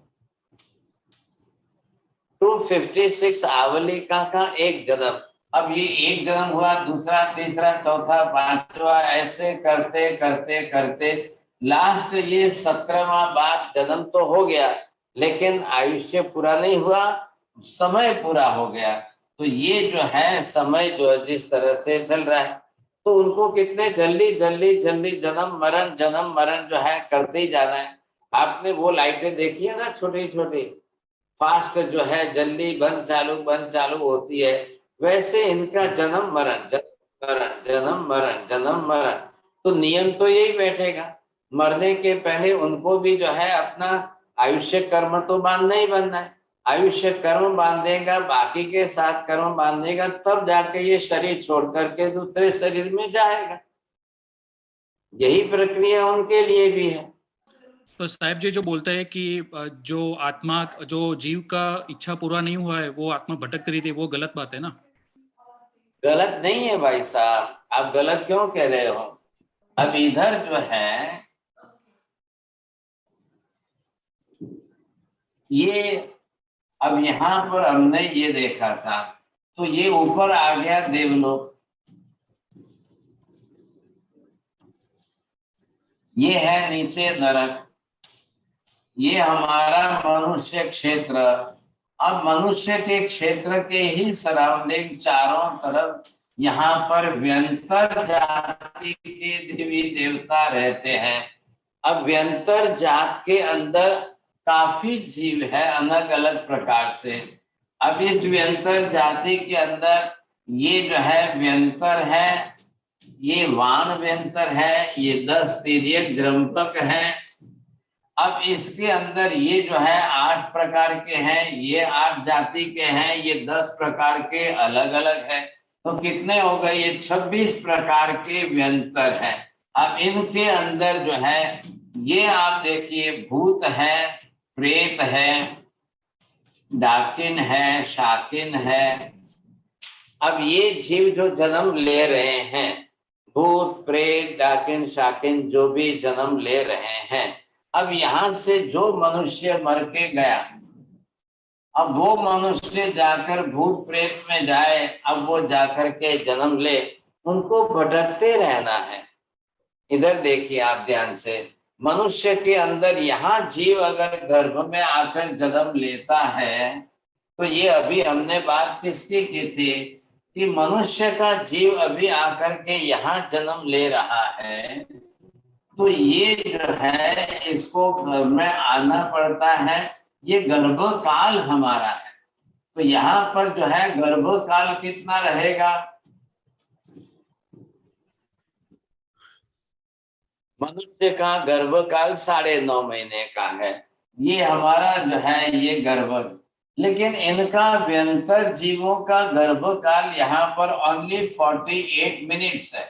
256 आवली का एक जन्म। अब ये एक जन्म हुआ, दूसरा, तीसरा, चौथा, 5वां, ऐसे करते करते करते लास्ट ये 17वां बार जन्म तो हो गया, लेकिन आयुष्य पूरा नहीं हुआ, समय पूरा हो गया। तो ये जो है समय जो है जिस तरह से चल रहा है, तो उनको कितने जल्दी जल्दी जल्दी जन्म मरण जो है करते ही जाना है। आपने वो लाइटें देखी है ना, छोटी छोटी, फास्ट जो है जल्दी बंद चालू होती है, वैसे इनका जन्म मरण जन्म मरण। तो नियम तो यही बैठेगा, मरने के पहले उनको भी जो है अपना आयुष्य कर्म तो बांधना ही बांधना है। आयुष्य कर्म बांधेगा, बाकी के 7 कर्म बांधेगा, तब जाके ये शरीर छोड़ करके दूसरे शरीर में जाएगा। यही प्रक्रिया उनके लिए भी है। तो साहब जी जो बोलते हैं कि जो आत्मा, जो जीव का इच्छा पूरा नहीं हुआ है, वो आत्मा भटकती रही थी, वो गलत बात है ना? गलत नहीं है भाई साहब, आप गलत क्यों कह रहे हो? अब इधर जो है ये, अब यहाँ पर हमने ये देखा था, तो ये ऊपर आ गया देवलोक, ये है नीचे नरक, ये हमारा मनुष्य क्षेत्र। अब मनुष्य के क्षेत्र के ही सराउंडिंग चारों तरफ यहाँ पर व्यंतर जाति के देवी देवता रहते हैं। अब व्यंतर जात के अंदर काफी जीव है अलग अलग प्रकार से। अब इस व्यंतर जाति के अंदर ये जो है व्यंतर है, ये वान व्यंतर है, ये 10 तिर्यक द्रंपक है। अब इसके अंदर ये जो है 8 प्रकार के हैं, ये 8 जाति के हैं, ये 10 प्रकार के अलग अलग है। तो कितने हो गए? ये 26 प्रकार के व्यंतर हैं। अब इनके अंदर जो है ये आप देखिए भूत है, प्रेत है, डाकिन है, शाकिन है। अब ये जीव जो जन्म ले रहे हैं भूत प्रेत डाकिन शाकिन जो भी जन्म ले रहे हैं, अब यहाँ से जो मनुष्य मर के गया, अब वो मनुष्य जाकर भूत प्रेत में जाए, अब वो जाकर के जन्म ले, उनको भटकते रहना है। इधर देखिए आप ध्यान से, मनुष्य के अंदर यहाँ जीव अगर गर्भ में आकर जन्म लेता है, तो ये अभी हमने बात किसकी की थी कि मनुष्य का जीव अभी आकर के यहाँ जन्म ले रहा है, तो ये जो है इसको गर्भ में आना पड़ता है, ये गर्भकाल हमारा है। तो यहाँ पर जो है गर्भकाल कितना रहेगा, मनुष्य का गर्भकाल 9.5 महीने का है, ये हमारा जो है ये गर्भ। लेकिन इनका व्यंतर जीवों का गर्भकाल यहाँ पर ओनली 48 मिनट्स है।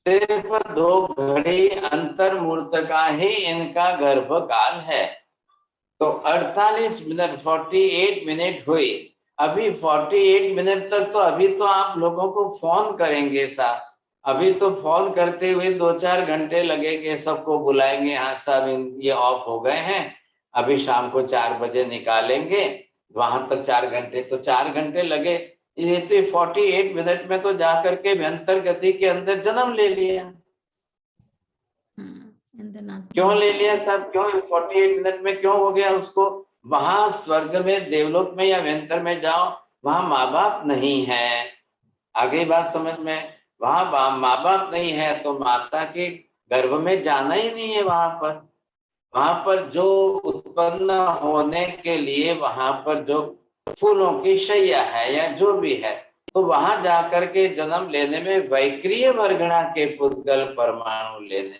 सिर्फ 2 घड़ी अंतर मूर्त का ही इनका गर्भकाल है। तो 48 मिनट 48 मिनट हुई। अभी 48 मिनट तक तो अभी तो आप लोगों को फोन करेंगे साहब, अभी तो फोन करते हुए 2-4 घंटे लगेंगे, सबको बुलाएंगे, हाँ साहब ये ऑफ हो गए हैं, अभी शाम को 4 बजे निकालेंगे, वहां तक 4 घंटे, तो 4 घंटे लगे। ये तो 48 मिनट में तो जाकर के व्यंतर गति के अंदर जन्म ले लिया। क्यों ले लिया साहब, क्यों 48 मिनट में क्यों हो गया उसको? वहां स्वर्ग में, देवलोक में या व्यंतर में जाओ, वहां माँ बाप नहीं है। आगे बात समझ में, वहां माँ बाप नहीं है तो माता के गर्भ में जाना ही नहीं है। वहां पर जो उत्पन्न होने के लिए वहां पर जो फूलों की शैया है या जो भी है, तो वहां जाकर के जन्म लेने में वैक्रिय वर्गणा के पुद्गल परमाणु लेने,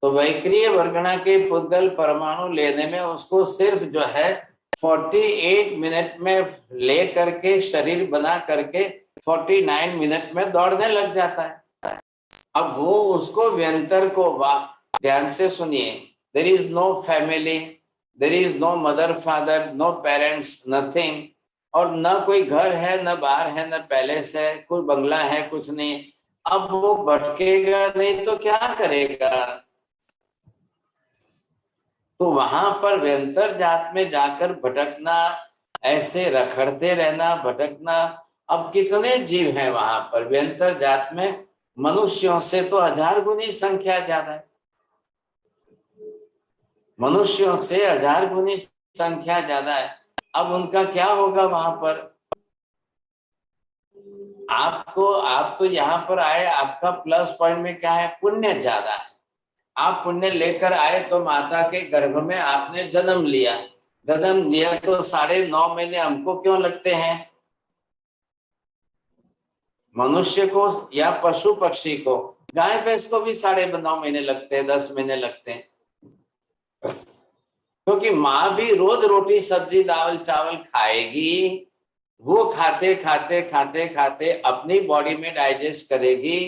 तो वैक्रिय वर्गणा के पुद्गल परमाणु लेने में उसको सिर्फ जो है 48 मिनट में ले करके शरीर बना करके 49 मिनट में दौड़ने लग जाता है। अब वो उसको व्यंतर को, ध्यान से सुनिए, there is no family, there is no mother father, no parents, nothing, और न कोई घर है, न बार है, न पैलेस है, कोई बंगला है, कुछ नहीं। अब वो भटकेगा नहीं तो क्या करेगा? तो वहां पर व्यंतर जात में जाकर भटकना, ऐसे रखड़ते रहना, भटकना। अब कितने जीव हैं वहां पर व्यंतर जात में? मनुष्यों से तो 1000 गुनी संख्या ज्यादा है, मनुष्यों से 1000 गुनी संख्या ज्यादा है। अब उनका क्या होगा वहां पर? आप तो यहाँ पर आए, आपका प्लस पॉइंट में क्या है? पुण्य ज्यादा है। आप पुण्य लेकर आए तो माता के गर्भ में आपने जन्म लिया तो 9.5 महीने हमको क्यों लगते हैं? मनुष्य को या पशु पक्षी को, गाय भैंस को भी 9.5 महीने लगते हैं, 10 महीने लगते हैं, क्योंकि माँ भी रोज रोटी सब्जी दाल चावल खाएगी, वो खाते खाते खाते खाते अपनी बॉडी में डाइजेस्ट करेगी,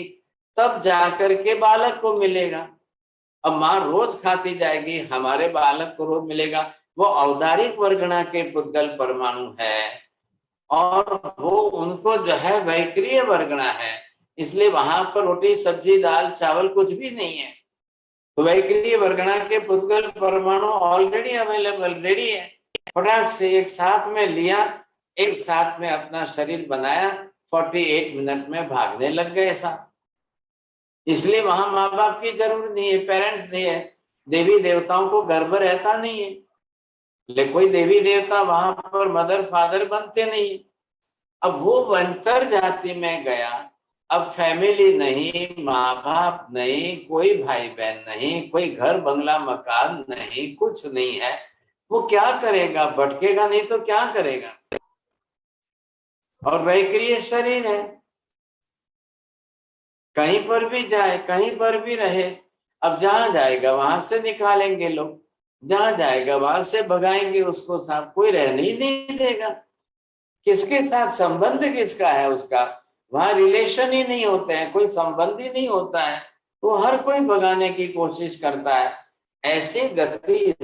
तब जाकर के बालक को मिलेगा। अब माँ रोज खाती जाएगी, हमारे बालक को रोज मिलेगा। वो औदारिक वर्गणा के पुद्गल परमाणु है और वो उनको जो है वैक्रिय वर्गणा है, इसलिए वहां पर रोटी सब्जी दाल चावल कुछ भी नहीं है। तो वैक्रिय वर्गणा के पुद्गल परमाणु ऑलरेडी अवेलेबल, रेडी है। फटाक से एक साथ में लिया, एक साथ में अपना शरीर बनाया, 48 मिनट में भागने लग गए साहब। इसलिए वहां माँ बाप की जरूरत नहीं है, पेरेंट्स नहीं है, देवी देवताओं को गर्भ रहता नहीं है, लेकिन कोई देवी देवता वहां पर मदर फादर बनते नहीं। अब वो अंतर जाति में गया, अब फैमिली नहीं, माँ बाप नहीं, कोई भाई बहन नहीं, कोई घर बंगला मकान नहीं, कुछ नहीं है, वो क्या करेगा? भटकेगा नहीं तो क्या करेगा? और वैक्रिय शरीर है, कहीं पर भी जाए, कहीं पर भी रहे। अब जहां जाएगा वहां से निकालेंगे लोग, जहां जाएगा वहां से भगाएंगे उसको साहब, कोई रहने ही नहीं देगा। किसके साथ संबंध किसका है उसका? वहां रिलेशन ही नहीं होते हैं, कोई संबंध ही नहीं होता है, तो हर कोई भगाने की कोशिश करता है। ऐसी गति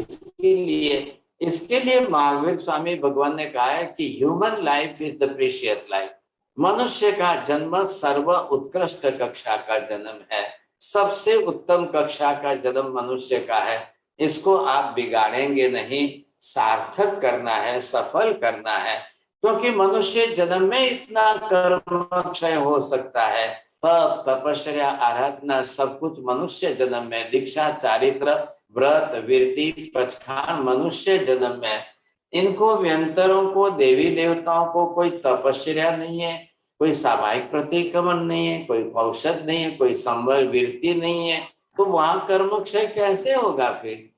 इसके लिए महावीर स्वामी भगवान ने कहा है कि human life is the precious life. मनुष्य का जन्म सर्व उत्कृष्ट कक्षा का जन्म है, सबसे उत्तम कक्षा का जन्म मनुष्य का है। इसको आप बिगाड़ेंगे नहीं, सार्थक करना है, सफल करना है, क्योंकि मनुष्य जन्म में इतना कर्म क्षय हो सकता है। तप तपस्या आराधना सब कुछ मनुष्य जन्म में, दीक्षा चारित्र व्रत वीरति पचखान मनुष्य जन्म में। इनको व्यंतरों को देवी देवताओं को कोई तपस्या नहीं है, कोई सामायिक प्रतिक्रमण नहीं है, कोई औषध नहीं है, कोई संवर वृत्ति नहीं है, तो वहां कर्म क्षय कैसे होगा? फिर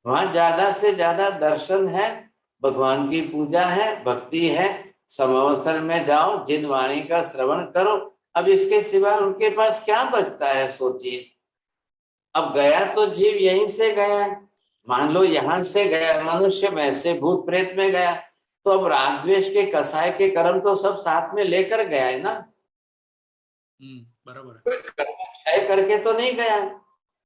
वहां ज्यादा से ज्यादा दर्शन है, भगवान की पूजा है, भक्ति है, समवसर में जाओ, जिन वाणी का श्रवण करो। अब इसके सिवा उनके पास क्या बचता है? सोचिए। अब गया तो जीव यहीं से गया, मान लो यहां से गया मनुष्य में से भूत प्रेत में गया, तो अब राग द्वेष के कसाय के कर्म तो सब साथ में लेकर गया है ना। बराबर है। कोई कर्म क्षय करके तो नहीं गया,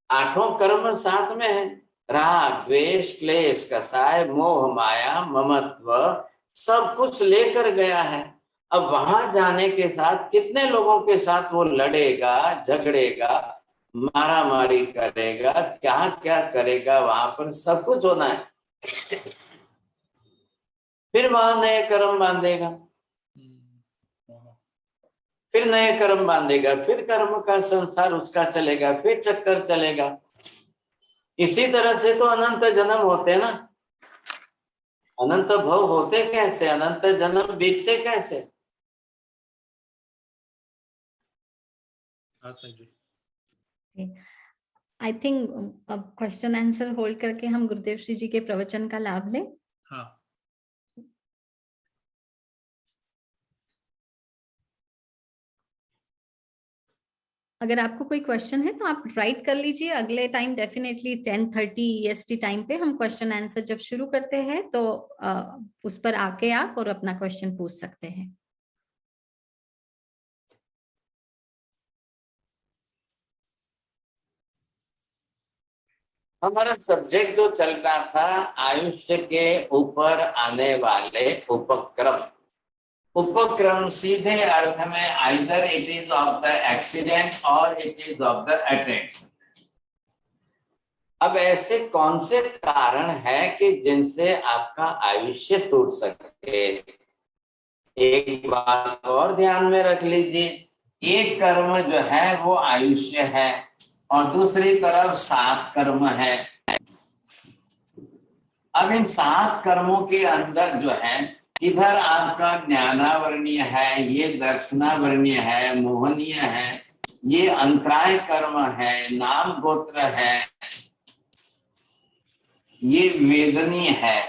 आठों कर्म साथ में है। राग द्वेष क्लेश कसाय मोह माया ममत्व सब कुछ लेकर गया है। अब वहां जाने के साथ कितने लोगों के साथ वो लड़ेगा, झगड़ेगा, मारा मारी करेगा, क्या क्या करेगा, वहां पर सब कुछ होना है। फिर वहां नए कर्म बांधेगा, फिर नए कर्म बांधेगा, फिर कर्म का संसार उसका चलेगा, फिर चक्कर चलेगा। इसी तरह से तो अनंत जन्म होते हैं ना। अनंत भव होते कैसे, अनंत जन्म बीतते कैसे? आई थिंक अब क्वेश्चन आंसर होल्ड करके हम गुरुदेव श्री जी के प्रवचन का लाभ लें। हाँ। अगर आपको कोई क्वेश्चन है तो आप राइट कर लीजिए। अगले टाइम डेफिनेटली 10:30 EST टाइम पे हम क्वेश्चन आंसर जब शुरू करते हैं तो उस पर आके आप और अपना क्वेश्चन पूछ सकते हैं। हमारा सब्जेक्ट जो चल रहा था आयुष्य के ऊपर आने वाले उपक्रम। उपक्रम सीधे अर्थ में either it is of the accident और it is of the attacks. अब ऐसे कौन से कारण है कि जिनसे आपका आयुष्य टूट सके? एक बात और ध्यान में रख लीजिए, एक कर्म जो है वो आयुष्य है और दूसरी तरफ 7 कर्म है। अब इन 7 कर्मों के अंदर जो है, इधर आपका ज्ञानावरणीय है, ये दर्शनावरणीय है, मोहनीय है, ये अंतराय कर्म है, नाम गोत्र है, ये वेदनीय है।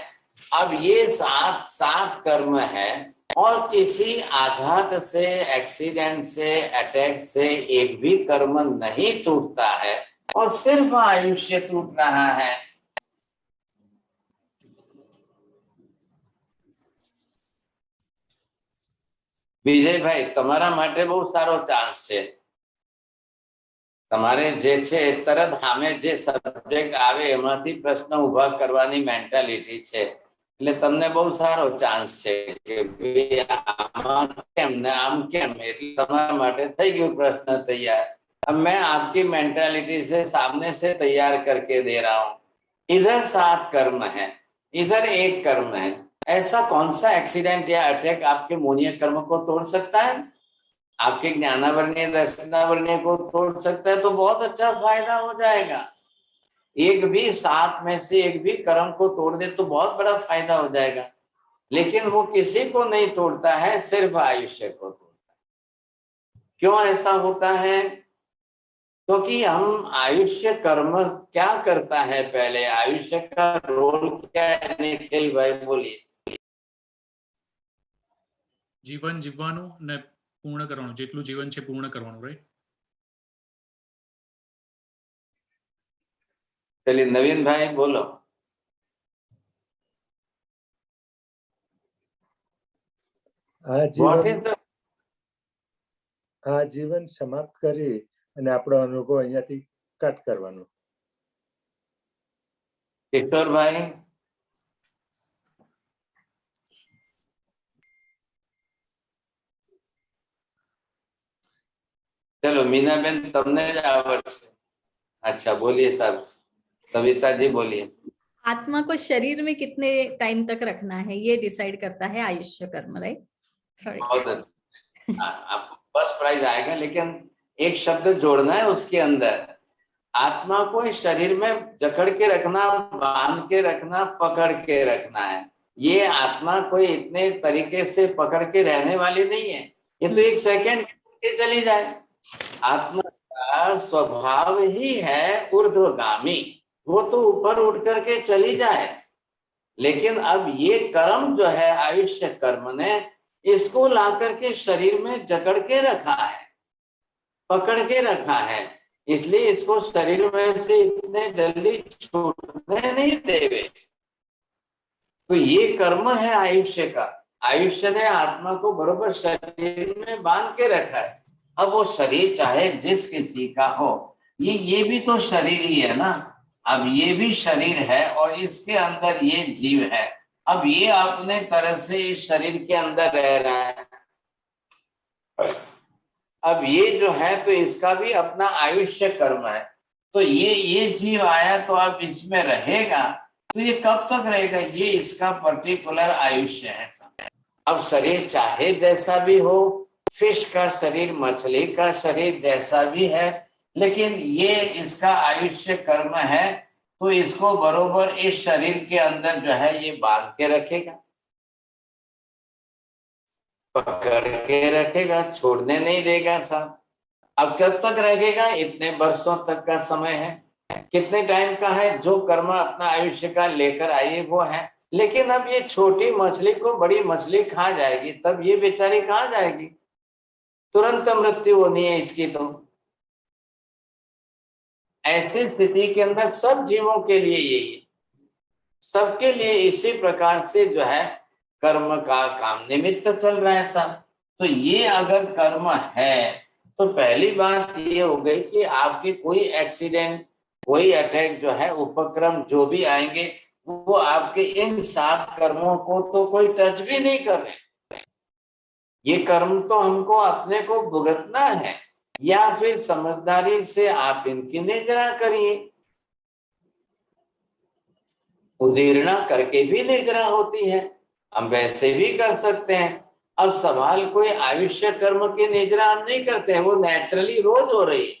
अब ये 7 कर्म है और किसी आघात से, एक्सीडेंट से, अटैक से एक भी कर्म नहीं टूटता है और सिर्फ आयुष्य टूट रहा है। વિજયભાઈ, તમારા માટે બહુ સારો ચાન્સ છે। તમારે જે છે તરત સામે જે સબ્જેક્ટ આવે એમાંથી પ્રશ્ન ઉભા કરવાની મેન્ટાલિટી છે, એટલે તમને બહુ સારો ચાન્સ છે કે આમાં કેમ ને આમ કેમ, એટલે તમારા માટે થઈ ગયો પ્રશ્ન તૈયાર। अब मैं आपकी मेंटालिटी से सामने से तैयार करके दे रहा हूं। इधर 7 कर्म है, इधर एक कर्म है। ऐसा कौन सा एक्सीडेंट या अटैक आपके मोहनीय कर्म को तोड़ सकता है? आपके ज्ञानावरणीय दर्शनावरणीय को तोड़ सकता है, तो बहुत अच्छा फायदा हो जाएगा। एक भी 7 में से एक भी कर्म को तोड़ दे तो बहुत बड़ा फायदा हो जाएगा, लेकिन वो किसी को नहीं तोड़ता है, सिर्फ आयुष्य को तोड़ता है। क्यों ऐसा होता है? क्योंकि हम आयुष्य कर्म क्या करता है, पहले आयुष्य का रोल क्या है निखिल भाई बोलिए। जीवन जीवવાનું ને પૂર્ણ કરવાનું, જેટલું જીવન છે પૂર્ણ કરવાનું, રાઈટ? चलिए नवीन भाई बोलो। આ જીવન સમાપ્ત કરી અને આપણો અનુભવ અહીંયાથી કટ કરવાનો। કિશોર ભાઈ। चलो मीनाबेन तुमने आवड़શે. अच्छा बोलिए साहब. सविता जी बोलिए. आत्मा को शरीर में कितने टाइम तक रखना है ये डिसाइड करता है आयुष्य कर्म, राइट? सॉरी, बहुत अच्छा. आपको फर्स्ट प्राइज आएगा, लेकिन एक शब्द जोड़ना है उसके अंदर. आत्मा को इस शरीर में जकड़ के रखना, बांध के रखना, पकड़ के रखना है. ये आत्मा कोई इतने तरीके से पकड़ के रहने वाली नहीं है. ये तो एक सेकंड के चली जाए. आत्मा का स्वभाव ही है ऊर्ध्वगामी, वो तो ऊपर उठ करके चली जाए. लेकिन अब ये कर्म जो है आयुष्य कर्म ने इसको ला करके शरीर में जकड़ के रखा है, पकड़ के रखा है. इसलिए इसको शरीर में से इतने जल्दी छूटने नहीं देवे. तो ये कर्म है आयुष्य का. आयुष्य ने आत्मा को बरोबर शरीर में बांध के रखा है. अब वो शरीर चाहे जिस किसी का हो, ये भी तो शरीर ही है ना. अब ये भी शरीर है और इसके अंदर ये जीव है. अब ये अपने तरह से इस शरीर के अंदर रह रहा है. अब ये जो है तो इसका भी अपना आयुष्य कर्म है. तो ये जीव आया तो अब इसमें रहेगा, तो ये कब तक रहेगा? ये इसका पर्टिकुलर आयुष्य है. अब शरीर चाहे जैसा भी हो, फिश का शरीर, मछली का शरीर जैसा भी है, लेकिन ये इसका आयुष्य कर्म है. तो इसको बरोबर इस शरीर के अंदर जो है ये बांध के रखेगा, पकड़ के रखेगा, छोड़ने नहीं देगा साहब. अब कब तक रखेगा? इतने वर्षों तक का समय है. कितने टाइम का है? जो कर्म अपना आयुष्य का लेकर आइए वो है. लेकिन अब ये छोटी मछली को बड़ी मछली खा जाएगी, तब ये बेचारी कहाँ जाएगी? तुरंत मृत्यु होनी है इसकी. तो ऐसी स्थिति के अंदर सब जीवों के लिए यही है, सबके लिए इसी प्रकार से जो है कर्म का काम निमित्त चल रहा है साहब. तो ये अगर कर्म है तो पहली बात ये हो गई कि आपके कोई एक्सीडेंट, कोई अटैक जो है, उपक्रम जो भी आएंगे वो आपके इन 7 कर्मों को तो कोई टच भी नहीं कर रहे. ये कर्म तो हमको अपने को भुगतना है, या फिर समझदारी से आप इनकी निर्जरा करिए. उदीर्णा करके भी निर्जरा होती है, हम वैसे भी कर सकते हैं. अब सवाल कोई आयुष्य कर्म की निर्जरा हम नहीं करते हैं, वो नेचुरली रोज हो रही है.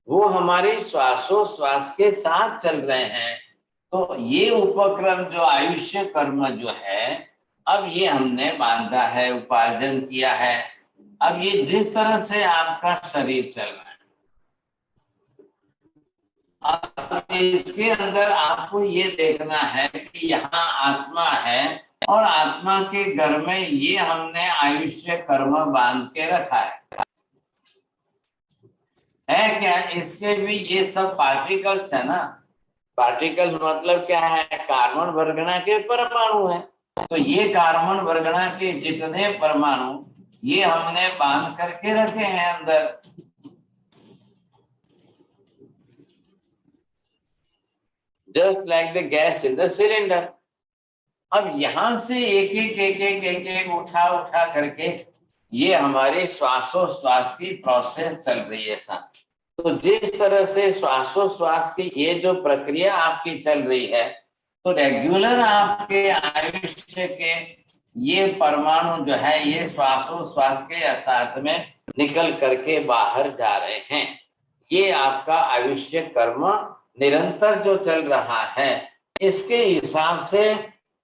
वो हमारे श्वासोश्वास के साथ चल रहे हैं. तो ये उपक्रम जो आयुष्य कर्म जो है, अब ये हमने बांधा है, उपार्जन किया है. अब ये जिस तरह से आपका शरीर चल रहा है, अब इसके अंदर आपको ये देखना है कि यहाँ आत्मा है और आत्मा के घर में ये हमने आयुष्य कर्म बांध के रखा है क्या? इसके भी ये सब पार्टिकल्स है ना. पार्टिकल्स मतलब क्या है? कार्बन वर्गना के परमाणु है. तो ये कार्बन वर्गना के जितने परमाणु ये हमने बांध करके रखे हैं अंदर. Just like the gas in the cylinder. अब यहां से एक उठा करके ये हमारे श्वासोश्वास की प्रोसेस चल रही है साहब. तो जिस तरह से श्वासोश्वास की ये जो प्रक्रिया आपकी चल रही है, तो रेगुलर आपके आयुष्य के ये परमाणु जो है ये श्वासोश्वास के साथ में निकल करके बाहर जा रहे हैं. ये आपका आयुष्य कर्म निरंतर जो चल रहा है, इसके हिसाब से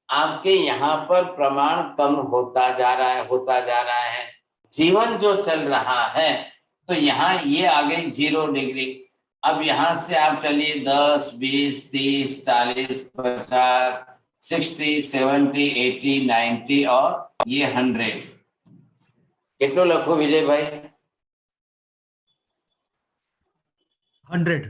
आपके यहाँ पर प्रमाण कम होता जा रहा है. जीवन जो चल रहा है, तो यहाँ ये आ गई 0 डिग्री. अब यहाँ से आप चलिए 10, 20, 30, 40, 50, 60, 70, 80, 90 और ये 100. कितना लखो विजय भाई? 100.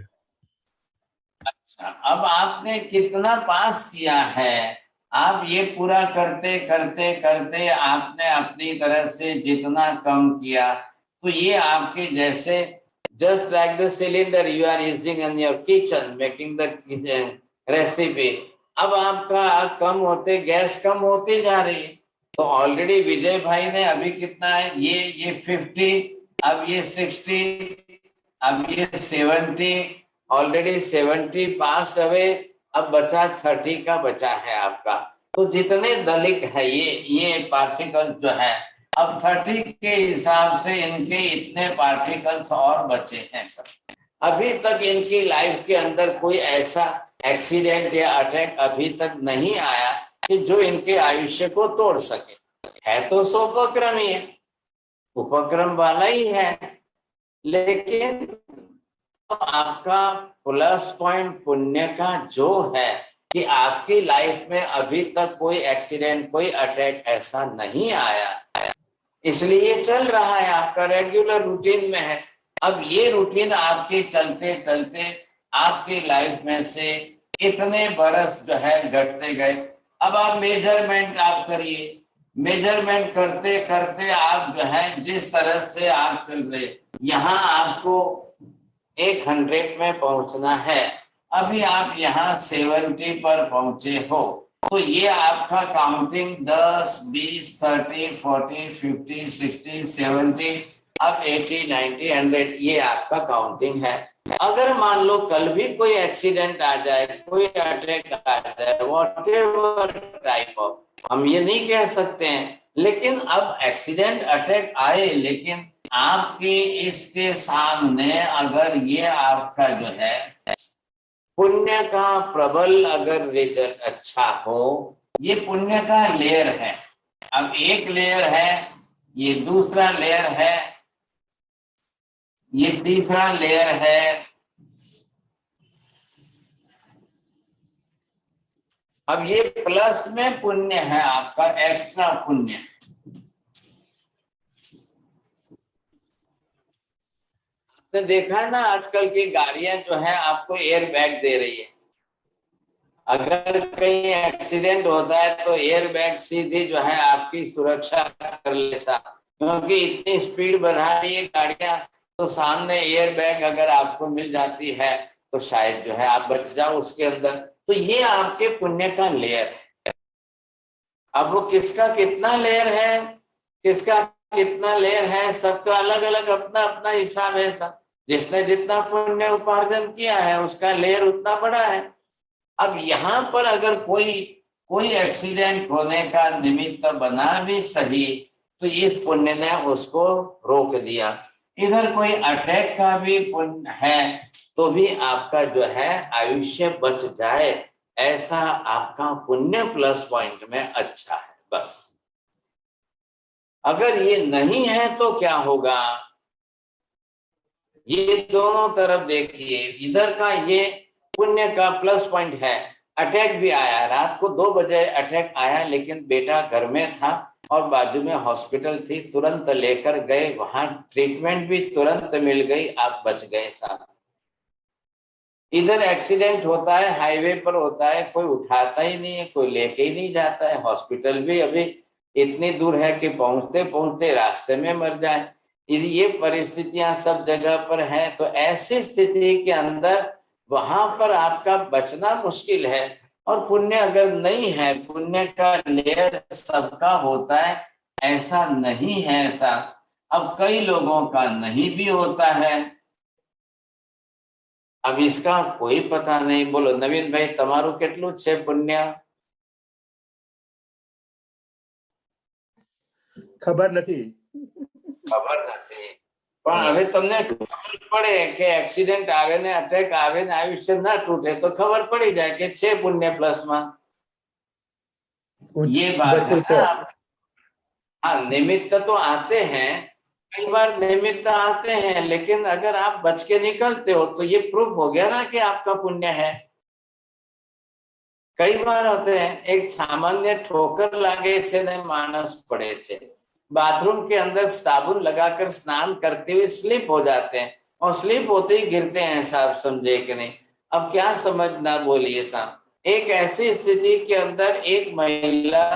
अच्छा, अब आपने कितना पास किया है? आप ये पूरा करते करते करते आपने अपनी तरह से जितना कम किया, तो ये आपके जैसे just like the cylinder you are using in your kitchen making the kitchen recipe. अब आपका कम होते गैस कम होती जा रही है. तो ऑलरेडी विजय भाई ने अभी कितना है, ये 50 अब ये 60, अब ये 70, ऑलरेडी 70 पास्ट अवे, अब बचा 30 का बचा है आपका। तो जितने दलिक है ये पार्टिकल्स जो है, अब 30 के हिसाब से इनके इतने पार्टिकल्स और बचे हैं सब। अभी तक इनकी लाइफ के अंदर कोई ऐसा एक्सीडेंट या अटैक अभी तक नहीं आया कि जो इनके आयुष्य को तोड़ सके। है तो सोपक्रम ही है, उपक्रम वाला ही है, लेकिन तो आपका प्लस पॉइंट पुण्य का जो है कि आपकी लाइफ में अभी तक कोई एक्सीडेंट, कोई अटैक ऐसा नहीं आया, इसलिए चल रहा है, आपका रेगुलर रूटीन में है। अब ये रूटीन आपके चलते चलते आपकी लाइफ में से इतने बरस जो है घटते गए। अब आप मेजरमेंट आप करिए, मेजरमेंट करते करते आप जो है जिस तरह से आप चल रहे, यहाँ आपको 100 में पहुंचना है, अभी आप यहाँ 70 पर पहुंचे हो, तो ये आपका काउंटिंग 10, 20, 30, 40, 50, 60, 70, अब 80, 90, 100 ये आपका काउंटिंग है। अगर मान लो कल भी कोई एक्सीडेंट आ जाए, कोई अटैक आ जाए, व्हाटएवर टाइप ऑफ, हम ये नहीं कह सकते हैं, लेकिन अब एक्सीडेंट अटैक आए, लेकिन आपके इसके सामने अगर ये आपका जो है पुण्य का प्रबल अगर रिजल्ट अच्छा हो, ये पुण्य का लेयर है। अब एक लेयर है, ये दूसरा लेयर है, ये तीसरा लेयर है, अब ये प्लस में पुण्य है आपका, एक्स्ट्रा पुण्य। आपने देखा है ना आजकल की गाड़ियां जो है आपको एयर बैग दे रही है, अगर कहीं एक्सीडेंट होता है तो एयर बैग सीधी जो है आपकी सुरक्षा कर लेता, क्योंकि इतनी स्पीड बढ़ा रही है गाड़ियां, तो सामने एयर बैग अगर आपको मिल जाती है तो शायद जो है आप बच जाओ उसके अंदर। तो ये आपके पुण्य का लेयर है। अब वो किसका कितना लेयर है, किसका कितना लेयर है, सबका अलग अलग अपना अपना हिसाब है सब। जिसने जितना पुण्य उपार्जन किया है उसका लेयर उतना बड़ा है। अब यहाँ पर अगर कोई एक्सीडेंट होने का निमित्त बना भी सही, तो इस पुण्य ने उसको रोक दिया। इधर कोई अटैक का भी पुण्य है तो भी आपका जो है आयुष्य बच जाए, ऐसा आपका पुण्य प्लस पॉइंट में अच्छा है। बस अगर ये नहीं है तो क्या होगा, ये दोनों तरफ देखिए, इधर का ये पुण्य का प्लस पॉइंट है, अटैक भी आया, रात को 2 बजे अटैक आया, लेकिन बेटा घर में था और बाजू में हॉस्पिटल थी, तुरंत लेकर गए, वहां ट्रीटमेंट भी तुरंत मिल गई, आप बच गए साहब। इधर एक्सीडेंट होता है, हाईवे पर होता है, कोई उठाता ही नहीं है, कोई लेके ही नहीं जाता है, हॉस्पिटल भी अभी इतनी दूर है कि पहुंचते पहुंचते रास्ते में मर जाए। ये परिस्थितियां सब जगह पर है, तो ऐसी स्थिति के अंदर वहां पर आपका बचना मुश्किल है। और पुण्य अगर नहीं है, पुण्य का लेयर सबका होता है, ऐसा नहीं है ऐसा। अब कई लोगों का नहीं भी होता है, अब इसका कोई पता नहीं। बोलो नवीन भाई, તમારું કેટલું છે પુણ્ય? ખબર નથી. ખબર નથી, પણ હવે તમને ખબર પડે કે એક્સિડન્ટ આવે ને અટેક આવે ને આયુષ્ય ના તૂટે તો ખબર પડી જાય કે છે પુણ્ય પ્લસ માં। ये बात है ना। हाँ, निमित्त तो आते हैं, कई बार निमित्त आते हैं, लेकिन अगर आप बच के निकलते हो तो ये प्रूफ हो गया ना कि आपका पुण्य है। कई बार होते हैं, एक सामान्य ठोकर लागे छे ने मानस पड़े छे, बाथरूम के अंदर साबुन लगाकर स्नान करते हुए स्लिप हो जाते हैं, और स्लिप होते ही गिरते हैं साहब, समझे कि नहीं? अब क्या समझना, बोलिए साहब। एक ऐसी स्थिति के अंदर एक महिला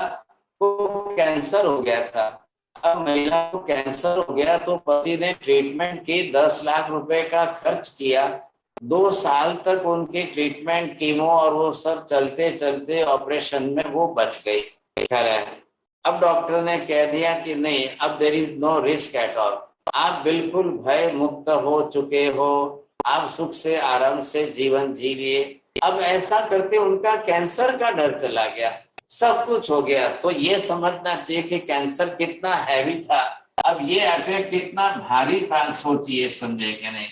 को कैंसर हो गया था। अब महिला को कैंसर हो गया तो पति ने ट्रीटमेंट की, 10 लाख रुपए का खर्च किया, 2 साल तक उनकी ट्रीटमेंट, कीमो और वो सब चलते चलते ऑपरेशन में वो बच गई। खैर है, अब डॉक्टर ने कह दिया कि नहीं, अब there is no risk at all, आप बिल्कुल भय मुक्त हो चुके हो, आप सुख से आराम से जीवन जीविए। अब ऐसा करते उनका कैंसर का डर चला गया, सब कुछ हो गया। तो ये समझना चाहिए कि कैंसर कितना हैवी था, अब ये अटैक कितना भारी था, सोचिए, समझे कि नहीं।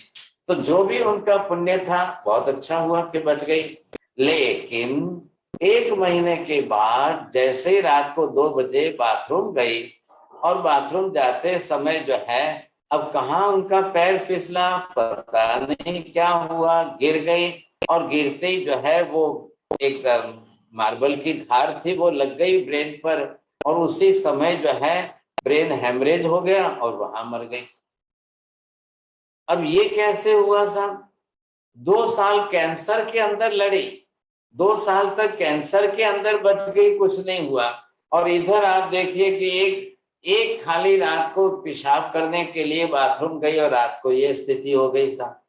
तो जो भी उनका पुण्य था बहुत अच्छा हुआ कि बच गई। लेकिन 1 महीने के बाद जैसे ही रात को 2 बजे बाथरूम गई और बाथरूम जाते समय जो है, अब कहाँ उनका पैर फिसला, पता नहीं क्या हुआ, गिर गई। और गिरते ही जो है वो एक मार्बल की धार थी, वो लग गई ब्रेन पर, और उसी समय जो है ब्रेन हेमरेज हो गया और वहां मर गई। अब ये कैसे हुआ साहब? 2 साल कैंसर के अंदर लड़ी, 2 साल तक कैंसर के अंदर बच गई, कुछ नहीं हुआ। और इधर आप देखिए कि एक खाली रात को पेशाब करने के लिए बाथरूम गई और रात को ये स्थिति हो गई साहब।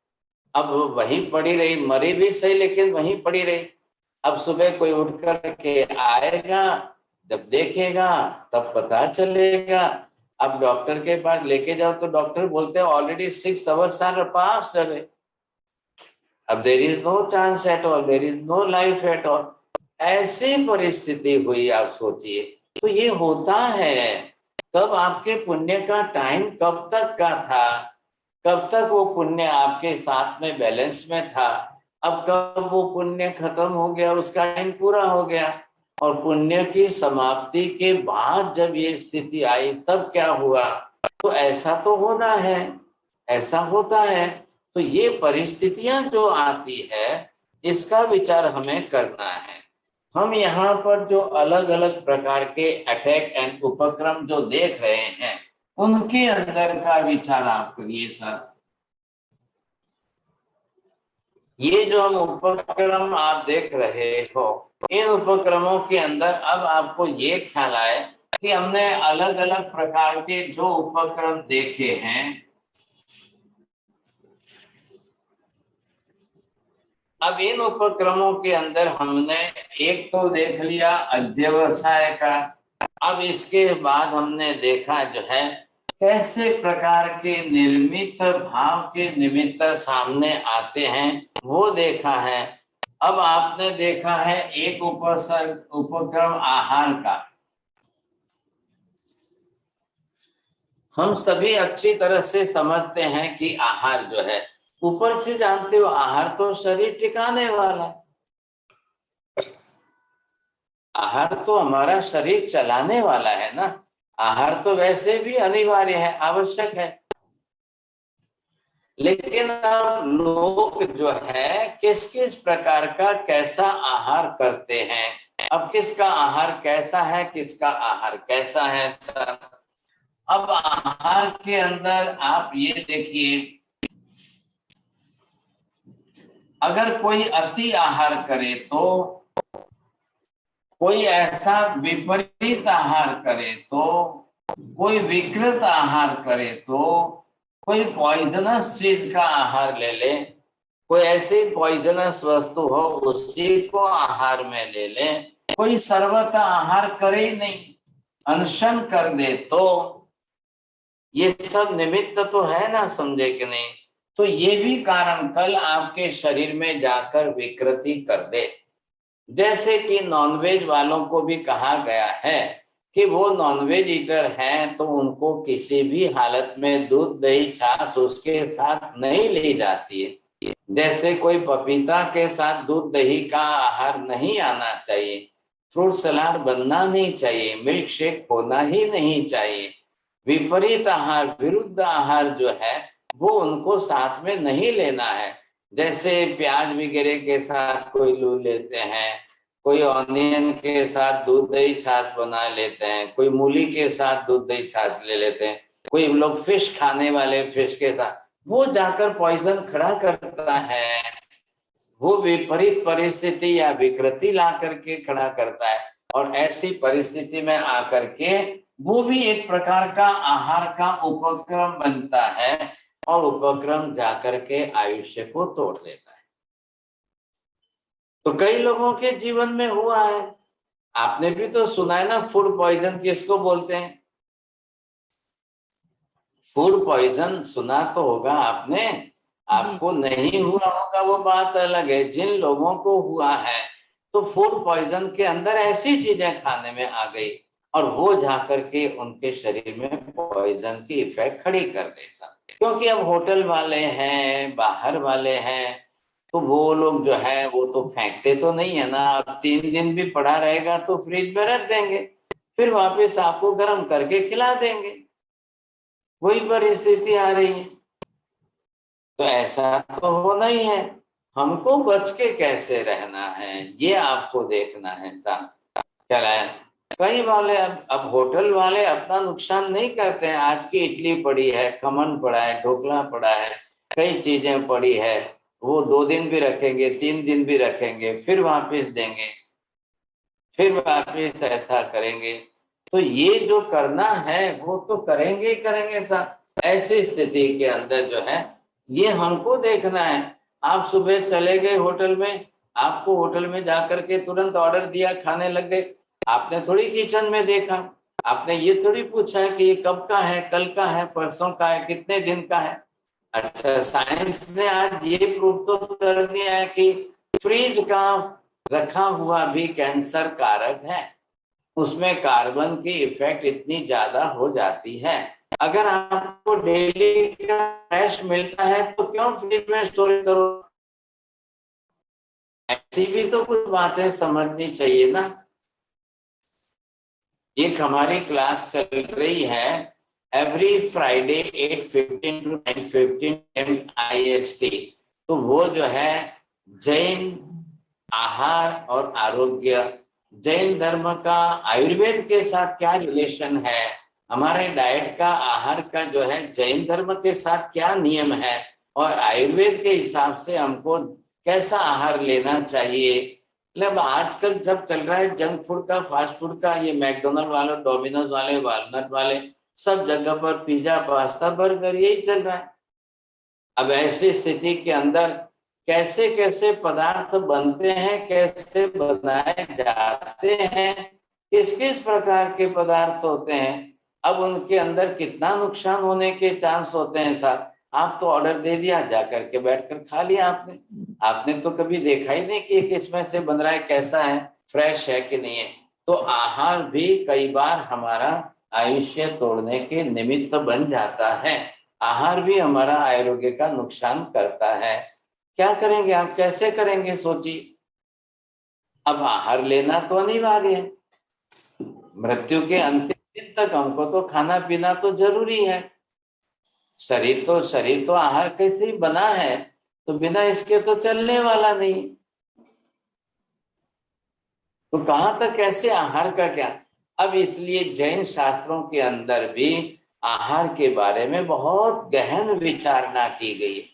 अब वहीं पड़ी रही, मरी भी सही लेकिन वहीं पड़ी रही। अब सुबह कोई उठ कर के आएगा, जब देखेगा तब पता चलेगा। अब डॉक्टर के पास लेके जाओ तो डॉक्टर बोलते हैं already 6 hours are passed away, अब there is no chance at all, there is no life at all. ऐसी परिस्थिति हुई, आप सोचिए। तो ये होता है, कब आपके पुण्य का टाइम कब तक का था, कब तक वो पुण्य आपके साथ में बैलेंस में था। अब कब वो पुण्य खत्म हो गया, उसका टाइम पूरा हो गया, और पुण्य की समाप्ति के बाद जब ये स्थिति आई तब क्या हुआ। तो ऐसा तो होना है, ऐसा होता है। तो ये परिस्थितियां जो आती है इसका विचार हमें करना है। हम यहाँ पर जो अलग अलग प्रकार के अटैक एंड उपक्रम जो देख रहे हैं उनके अंदर का विचार आप करिए सर। ये जो हम उपक्रम आप देख रहे हो, इन उपक्रमों के अंदर अब आपको ये ख्याल आए कि हमने अलग अलग प्रकार के जो उपक्रम देखे हैं, अब इन उपक्रमों के अंदर हमने एक तो देख लिया अध्यवसाय का। अब इसके बाद हमने देखा जो है कैसे प्रकार के निर्मित भाव के निमित्त सामने आते हैं, वो देखा है। अब आपने देखा है एक उपक्रम आहार का। हम सभी अच्छी तरह से समझते हैं कि आहार जो है, ऊपर से जानते हो आहार तो शरीर टिकाने वाला, आहार तो हमारा शरीर चलाने वाला है ना। आहार तो वैसे भी अनिवार्य है, आवश्यक है। लेकिन अब लोग जो है किस किस प्रकार का कैसा आहार करते हैं। अब किसका आहार कैसा है, किसका आहार कैसा है सर। अब आहार के अंदर आप ये देखिए, अगर कोई अति आहार करे तो, कोई ऐसा विपरीत आहार करे तो, कोई विकृत आहार करे तो, कोई पॉइजनस चीज का आहार ले ले, कोई ऐसी पॉइजनस वस्तु हो उसी को आहार में ले ले, कोई सर्वथा आहार करे ही नहीं, अनशन कर दे, तो ये सब निमित्त तो है ना, समझे कि नहीं। तो ये भी कारण कल आपके शरीर में जाकर विकृति कर दे। जैसे कि नॉनवेज वालों को भी कहा गया है कि वो नॉनवेज ईटर हैं तो उनको किसी भी हालत में दूध दही छाछ उसके साथ नहीं ली जाती है। जैसे कोई पपीता के साथ दूध दही का आहार नहीं आना चाहिए, फ्रूट सलाद बनना नहीं चाहिए, मिल्क शेक होना ही नहीं चाहिए। विपरीत आहार, विरुद्ध आहार जो है वो उनको साथ में नहीं लेना है। जैसे प्याज वगैरह के साथ कोई लू लेते हैं, कोई ऑनियन के साथ दूध दही छाछ बना लेते हैं, कोई मूली के साथ दूध दही छाछ ले लेते हैं, कोई लोग फिश खाने वाले फिश के साथ, वो जाकर पॉइजन खड़ा करता है। वो विपरीत परिस्थिति या विकृति ला करके खड़ा करता है, और ऐसी परिस्थिति में आकर के वो भी एक प्रकार का आहार का उपक्रम बनता है, और उपक्रम जाकर के आयुष्य को तोड़ देता है। तो कई लोगों के जीवन में हुआ है, आपने भी तो सुना है ना, फूड पॉइजन किसको बोलते हैं। फूड पॉइजन सुना तो होगा आपने, आपको नहीं हुआ होगा वो बात अलग है। जिन लोगों को हुआ है तो फूड पॉइजन के अंदर ऐसी चीजें खाने में आ गई और वो जाकर के उनके शरीर में पॉइजन की इफेक्ट खड़ी कर दे सकते। क्योंकि अब होटल वाले हैं, बाहर वाले हैं, तो वो लोग जो है वो तो फेंकते तो नहीं है ना। अब 3 दिन भी पड़ा रहेगा तो फ्रिज में रख देंगे, फिर वापस आपको गर्म करके खिला देंगे। वही परिस्थिति आ रही है। तो ऐसा तो होना ही है। हमको बच के कैसे रहना है ये आपको देखना है साहब। क्या है, कई वाले अब होटल वाले अपना नुकसान नहीं करते हैं। आज की इडली पड़ी है, खमन पड़ा है, ढोकला पड़ा है, कई चीजें पड़ी है, वो 2 दिन भी रखेंगे, 3 दिन भी रखेंगे, फिर वापस देंगे, फिर वापस ऐसा करेंगे। तो ये जो करना है वो तो करेंगे ही करेंगे साहब। ऐसी स्थिति के अंदर जो है ये हमको देखना है। आप सुबह चले गए होटल में, आपको होटल में जाकर के तुरंत ऑर्डर दिया, खाने लग गए, आपने थोड़ी किचन में देखा, आपने ये थोड़ी पूछा है कि ये कब का है, कल का है, परसों का है, कितने दिन का है। अच्छा, साइंस ने आज ये प्रूव तो कर दिया है कि फ्रिज का रखा हुआ भी कैंसर कारक है, उसमें कार्बन की इफेक्ट इतनी ज्यादा हो जाती है। अगर आपको डेली का फ्रेश मिलता है तो क्यों फ्रिज में स्टोरेज करो। ऐसी भी तो कुछ बातें समझनी चाहिए ना। एक हमारी क्लास चल रही है एवरी फ्राइडे 8:15 to 9:15 IST। तो वो जो है जैन आहार और आरोग्य, जैन धर्म का आयुर्वेद के साथ क्या रिलेशन है, हमारे डाइट का, आहार का जो है जैन धर्म के साथ क्या नियम है, और आयुर्वेद के हिसाब से हमको कैसा आहार लेना चाहिए। मतलब आजकल जब चल रहा है जंक फूड का, फास्ट फूड का, ये मैकडोनल्ड वाले, डोमिनोज वाले, वालनट वाले, सब जगह पर पिज्जा, पास्ता, बर्गर यही चल रहा है। अब ऐसी स्थिति के अंदर कैसे कैसे पदार्थ बनते हैं, कैसे बनाए जाते हैं, किस किस प्रकार के पदार्थ होते हैं, अब उनके अंदर कितना नुकसान होने के चांस होते हैं साहब। आप तो ऑर्डर दे दिया, जाकर के बैठकर खा लिया आपने तो कभी देखा ही नहीं कि किसमें से बन रहा है, कैसा है, फ्रेश है कि नहीं है। तो आहार भी कई बार हमारा आयुष्य तोड़ने के निमित्त बन जाता है। आहार भी हमारा आरोग्य का नुकसान करता है। क्या करेंगे आप, कैसे करेंगे, सोचिए। अब आहार लेना तो अनिवार्य है, मृत्यु के अंतिम दिन तक हमको तो खाना पीना तो जरूरी है। शरीर तो आहार कैसे बना है, तो बिना इसके तो चलने वाला नहीं। तो कहां तक कैसे आहार का क्या। अब इसलिए जैन शास्त्रों के अंदर भी आहार के बारे में बहुत गहन विचारणा की गई है।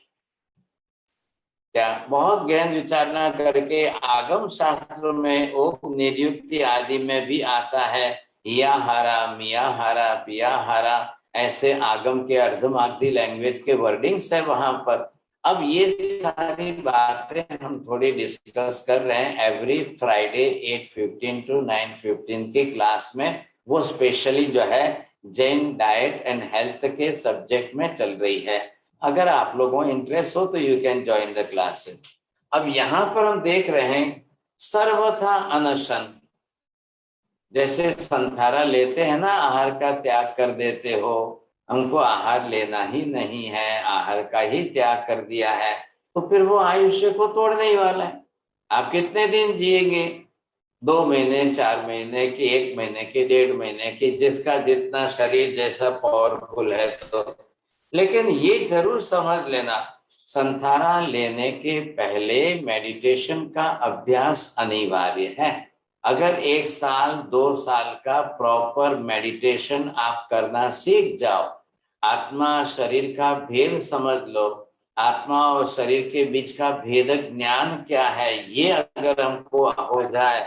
क्या बहुत गहन विचारणा करके आगम शास्त्रों में ओक निरुक्ति आदि में भी आता है, या हारा, मिया हारा, पिया हारा, ऐसे आगम के अर्धमागधी लैंग्वेज के वर्डिंग्स है वहां पर। अब ये सारी बातें हम थोड़ी डिस्कस कर रहे हैं एवरी फ्राइडे 8:15 to 9:15 की क्लास में। वो स्पेशली जो है जैन डाइट एंड हेल्थ के सब्जेक्ट में चल रही है। अगर आप लोगों को इंटरेस्ट हो तो you can join the classes. अब यहाँ पर हम देख रहे हैं सर्वथा अनशन। जैसे संथारा लेते हैं ना, आहार का त्याग कर देते हो, हमको आहार लेना ही नहीं है, आहार का ही त्याग कर दिया है, तो फिर वो आयुष्य को तोड़ने ही वाला है। आप कितने दिन जिएंगे, 2 महीने, 4 महीने की, 1 महीने की, 1.5 महीने की, जिसका जितना शरीर जैसा पावरफुल है। तो लेकिन ये जरूर समझ लेना, संथारा लेने के पहले मेडिटेशन का अभ्यास अनिवार्य है। अगर 1 साल 2 साल का प्रॉपर मेडिटेशन आप करना सीख जाओ, आत्मा शरीर का भेद समझ लो, आत्मा और शरीर के बीच का भेदक ज्ञान क्या है ये अगर हमको हो जाए,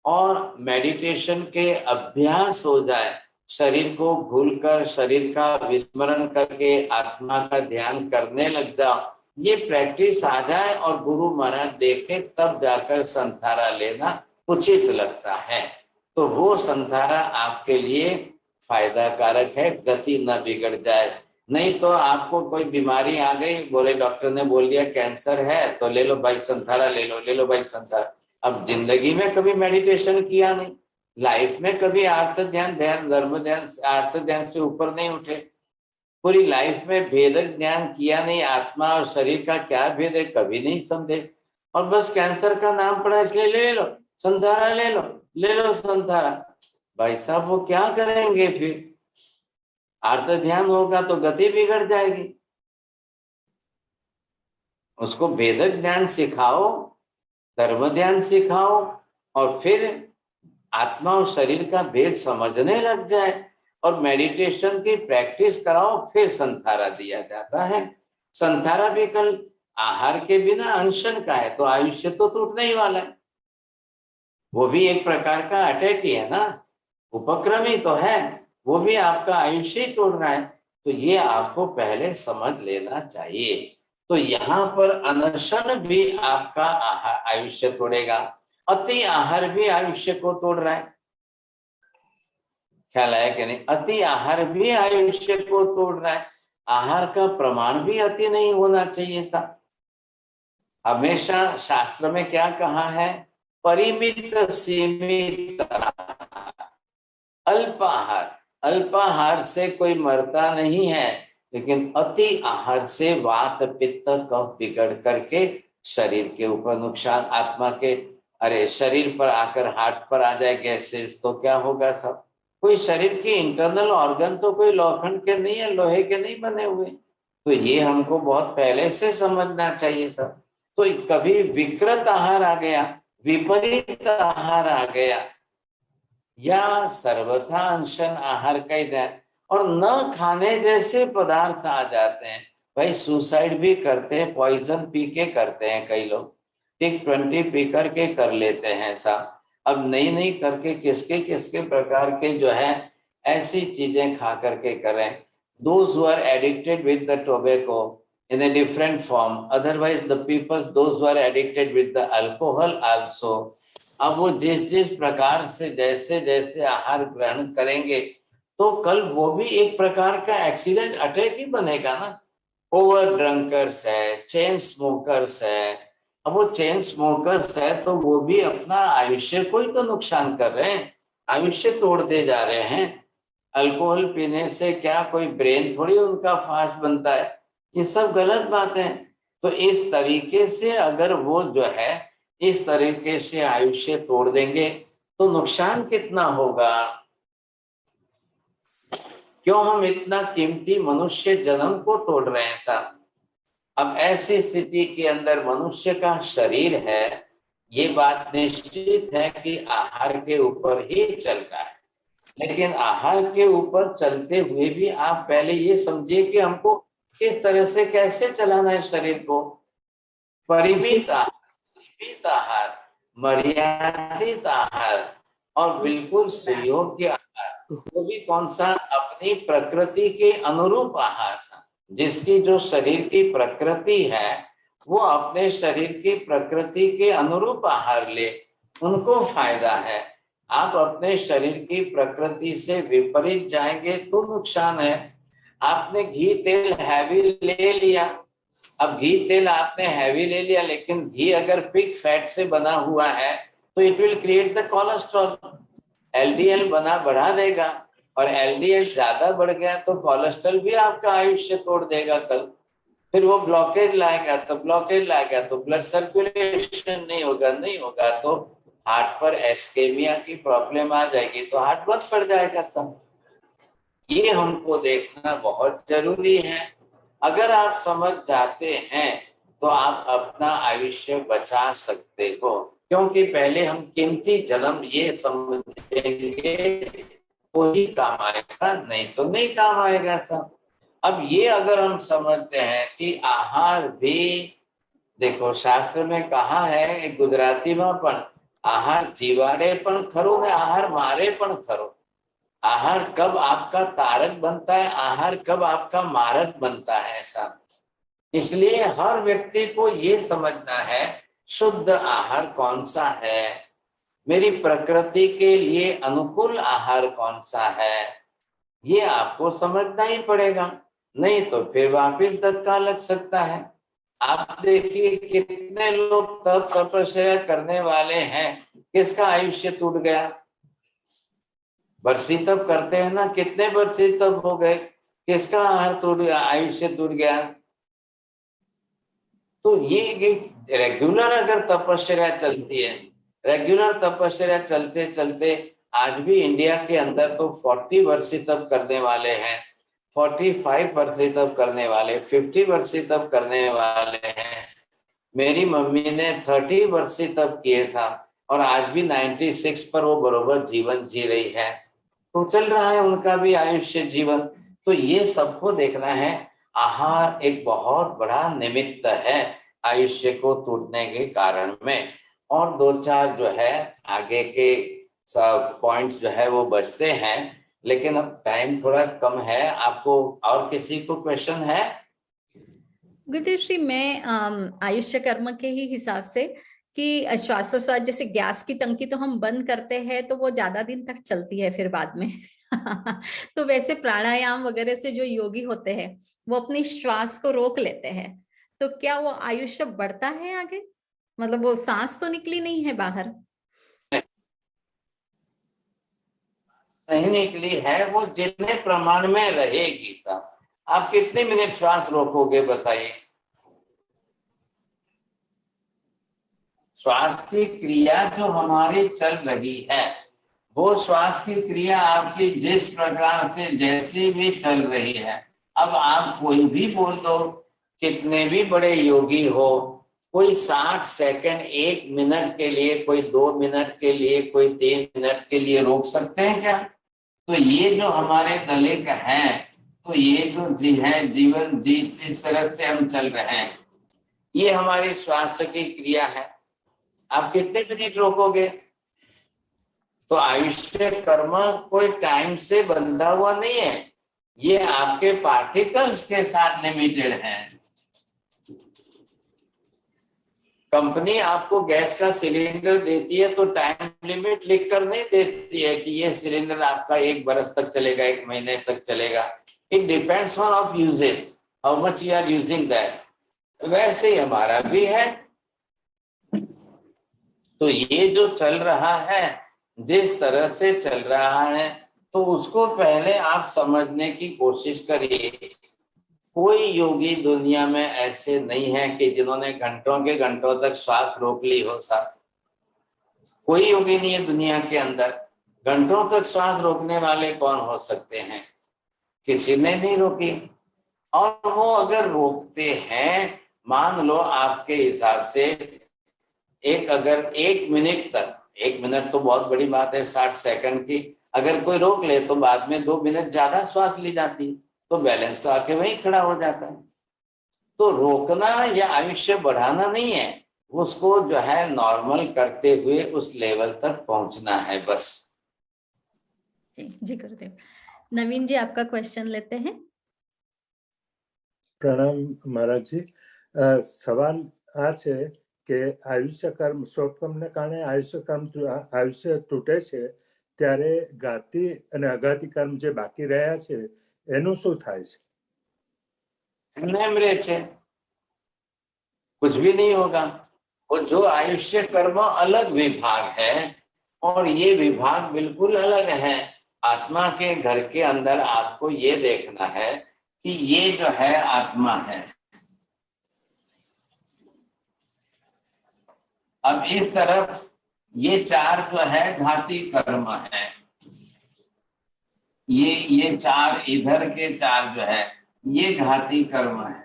और मेडिटेशन के अभ्यास हो जाए, शरीर को भूलकर शरीर का विस्मरण करके आत्मा का ध्यान करने लग जाओ, ये प्रैक्टिस आ जाए और गुरु महाराज देखे, तब जाकर संथारा लेना उचित लगता है। तो वो संथारा आपके लिए फायदा कारक है, गति न बिगड़ जाए। नहीं तो आपको कोई बीमारी आ गई, बोले डॉक्टर ने बोल दिया कैंसर है, तो ले लो भाई संथारा, ले लो भाई संथारा। अब जिंदगी में कभी मेडिटेशन किया नहीं, लाइफ में कभी आर्त ध्यान धर्म ध्यान आर्त ध्यान से ऊपर नहीं उठे, पूरी लाइफ में भेदक ज्ञान किया नहीं, आत्मा और शरीर का क्या भेद है कभी नहीं समझे, और बस कैंसर का नाम पड़ा इसलिए ले लो संथारा, ले लो संथारा। भाई साहब वो क्या करेंगे फिर? आर्त ध्यान होगा तो गति बिगड़ जाएगी। उसको भेदक ज्ञान सिखाओ, धर्म ध्यान सिखाओ, और फिर आत्मा और शरीर का भेद समझने लग जाए, और मेडिटेशन की प्रैक्टिस कराओ, फिर संथारा दिया जाता है। संथारा भी कल आहार के बिना अनशन का है, तो आयुष्य तो टूटने ही वाला है। वो भी एक प्रकार का अटैक ही है ना, उपक्रम ही तो है, वो भी आपका आयुष्य ही तोड़ रहा है। तो ये आपको पहले समझ लेना चाहिए। तो यहाँ पर अनशन भी आपका आयुष्य तोड़ेगा, अति आहार भी आयुष्य को तोड़ रहा है। ख्याल आया कि नहीं? अति आहार भी आयुष्य को तोड़ रहा है। आहार का प्रमाण भी अति नहीं होना चाहिए था। हमेशा शास्त्र में क्या कहा है? परिमित सीमित अल्पाहार। अल्पाहार से कोई मरता नहीं है, लेकिन अति आहार से वात पित्त कफ बिगड़ करके शरीर के ऊपर नुकसान, आत्मा के, अरे शरीर पर आकर हार्ट पर आ जाए गैसेस तो क्या होगा सब? कोई शरीर के इंटरनल ऑर्गन तो कोई लोखंड के नहीं है, लोहे के नहीं बने हुए। तो ये हमको बहुत पहले से समझना चाहिए सब। तो कभी विकृत आहार आ गया, विपरीत आहार आ गया, या सर्वथा अनशन आहार का ही दें, और न खाने जैसे पदार्थ आ जाते हैं। भाई सुसाइड भी करते हैं, पॉइजन पी के करते हैं कई लोग, टिक 20 पी करके कर लेते हैं साहब। अब नहीं करके किसके किसके प्रकार के जो है ऐसी चीजें खा करके करें। Those who are addicted with the tobacco in a different form, otherwise the people those who are addicted with the alcohol also, अब वो जिस प्रकार से जैसे जैसे आहार ग्रहण करेंगे तो कल वो भी एक प्रकार का एक्सीडेंट अटैक ही बनेगा ना। ओवर ड्रंकर्स है, चेन स्मोकर्स है। अब वो चेन स्मोकर्स है तो वो भी अपना आयुष्य को ही तो नुकसान कर रहे हैं, आयुष्य तोड़ते जा रहे हैं। अल्कोहल पीने से क्या कोई ब्रेन थोड़ी उनका फास्ट बनता है, ये सब गलत बात है। तो इस तरीके से अगर वो जो है इस तरीके से आयुष्य तोड़ देंगे तो नुकसान कितना होगा। क्यों हम इतना कीमती मनुष्य जन्म को तोड़ रहे हैं साहब। अब ऐसी स्थिति के अंदर मनुष्य का शरीर है, ये बात निश्चित है कि आहार के ऊपर ही चल रहा है। लेकिन आहार के ऊपर चलते हुए भी आप पहले ये समझिए कि हमको किस तरह से कैसे चलाना है शरीर को। परिमित आहार, सीमित आहार, मर्यादित आहार और बिल्कुल सुयोग्य आहार। वो भी कौन सा? अपनी प्रकृति के अनुरूप आहार। जिसकी जो शरीर की प्रकृति है वो अपने शरीर की प्रकृति के अनुरूप आहार ले, उनको फायदा है। आप अपने शरीर की प्रकृति से विपरीत जाएंगे तो नुकसान है। आपने घी तेल हैवी ले लिया, अब घी तेल आपने हैवी ले लिया, लेकिन घी अगर पिग फैट से बना हुआ है तो it will create the cholesterol, LDL बढ़ा देगा, और एलडीएल ज्यादा बढ़ गया तो कोलेस्ट्रॉल भी आपका आयुष्य तोड़ देगा कल। फिर वो ब्लॉकेज लाएगा तो ब्लड सर्कुलेशन नहीं होगा तो हार्ट पर एस्केमिया की प्रॉब्लम आ जाएगी, तो हार्ट बंद पड़ जाएगा सब। ये हमको देखना बहुत जरूरी है। अगर आप समझ जाते हैं तो आप अपना आयुष्य बचा सकते हो, क्योंकि पहले हम कीमती जन्म ये समझेंगे वो ही काम आएगा, नहीं तो नहीं काम आएगा सब। अब ये अगर हम समझते हैं कि आहार भी, देखो शास्त्र में कहा है गुजराती में पण आहार जीवाड़े पण खरो ने आहार मारे पण खरो। आहार कब आपका तारक बनता है, आहार कब आपका मारक बनता है, ऐसा। इसलिए हर व्यक्ति को ये समझना है शुद्ध आहार कौन सा है, मेरी प्रकृति के लिए अनुकूल आहार कौन सा है, ये आपको समझना ही पड़ेगा। नहीं तो फिर वापिस धक्का लग सकता है। आप देखिए कितने लोग तप तपस्या करने वाले हैं, किसका आयुष्य टूट गया। बरसी तप करते हैं ना, कितने बरसी तप हो गए, किसका आयुष्य टूट गया। तो ये रेगुलर अगर तपस्या चलती है, रेगुलर तपस्या चलते चलते आज भी इंडिया के अंदर तो 40 वर्षी तप करने वाले हैं, 45 वर्षी तप करने वाले, 50 वर्षी तप करने वाले हैं। मेरी मम्मी ने 30 वर्षी तप किए था और आज भी 96 पर वो बरोबर जीवन जी रही है। तो चल रहा है उनका भी आयुष्य जीवन। तो ये सबको देखना है। आहार एक बहुत बड़ा निमित्त है आयुष्य को टूटने के कारण में। और 2-4 जो है आगे के सब पॉइंट्स जो है वो बचते हैं, लेकिन अब टाइम थोड़ा कम है। आपको और किसी को क्वेश्चन है? गुरुदेव श्री, मैं आयुष्य कर्म के ही हिसाब से कि श्वासोश्वास जैसे गैस की टंकी तो हम बंद करते हैं तो वो ज्यादा दिन तक चलती है फिर बाद में तो वैसे प्राणायाम वगैरह से जो योगी होते हैं वो अपनी श्वास को रोक लेते हैं, तो क्या वो आयुष्य बढ़ता है आगे? मतलब वो सांस तो निकली नहीं है बाहर? नहीं निकली है, वो जितने प्रमाण में रहेगी। साहब आप कितने मिनट श्वास रोकोगे बताइए? श्वास की क्रिया जो हमारी चल रही है, वो श्वास की क्रिया आपकी जिस प्रकार से जैसी भी चल रही है, अब आप कोई भी बोल दो, कितने भी बड़े योगी हो, कोई 60 सेकंड 1 मिनट के लिए, कोई 2 मिनट के लिए, कोई 3 मिनट के लिए रोक सकते हैं क्या? तो ये जो हमारे दलित हैं, तो ये जो जीवन जिस तरह से हम चल रहे हैं, ये हमारी श्वास की क्रिया है। आप कितने मिनट रोकोगे? तो आयुष्य कर्म कोई टाइम से बंधा हुआ नहीं है, ये आपके पार्टिकल्स के साथ लिमिटेड है। कंपनी आपको गैस का सिलेंडर देती है तो टाइम लिमिट लिख कर नहीं देती है कि ये सिलेंडर आपका 1 बरस तक चलेगा, 1 महीने तक चलेगा। It depends on of usages, how much you are using that. वैसे ही हमारा भी है। तो ये जो चल रहा है, जिस तरह से चल रहा है, तो उसको पहले आप समझने की कोशिश करिए। कोई योगी दुनिया में ऐसे नहीं है कि जिन्होंने घंटों के घंटों तक श्वास रोक ली हो। साहब कोई योगी नहीं है दुनिया के अंदर। घंटों तक श्वास रोकने वाले कौन हो सकते हैं? किसी ने नहीं रोकी। और वो अगर रोकते हैं, मान लो आपके हिसाब से अगर 1 मिनट तक, 1 मिनट तो बहुत बड़ी बात है 60 सेकंड की, अगर कोई रोक ले तो बाद में 2 मिनट ज्यादा श्वास ली जाती, तो बैलेंस तो आके वहीं खड़ा हो जाता है। तो रोकना या आयुष्य बढ़ाना नहीं है, उसको जो है नॉर्मल करते हुए उस लेवल तक पहुंचना है बस। जी गुरुदेव। नवीन जी आपका क्वेश्चन लेते हैं। પ્રણામ મહારાજજી, સવાલ આ છે કે આયુષ્ય કર્મ શોકમને કારણે આયુષ્ય તૂટે છે, ત્યારે ઘાતી અને અઘાતી કર્મ જે બાકી રહ્યા છે એનું શું થાય છે? कुछ भी नहीं होगा। वो जो आयुष्य कर्म अलग विभाग है और ये विभाग बिल्कुल अलग है। आत्मा के घर के अंदर आपको ये देखना है कि ये जो है आत्मा है। अब इस तरफ ये 4 जो है घाती कर्म है, ये 4 इधर के 4 जो है ये घाती कर्म है।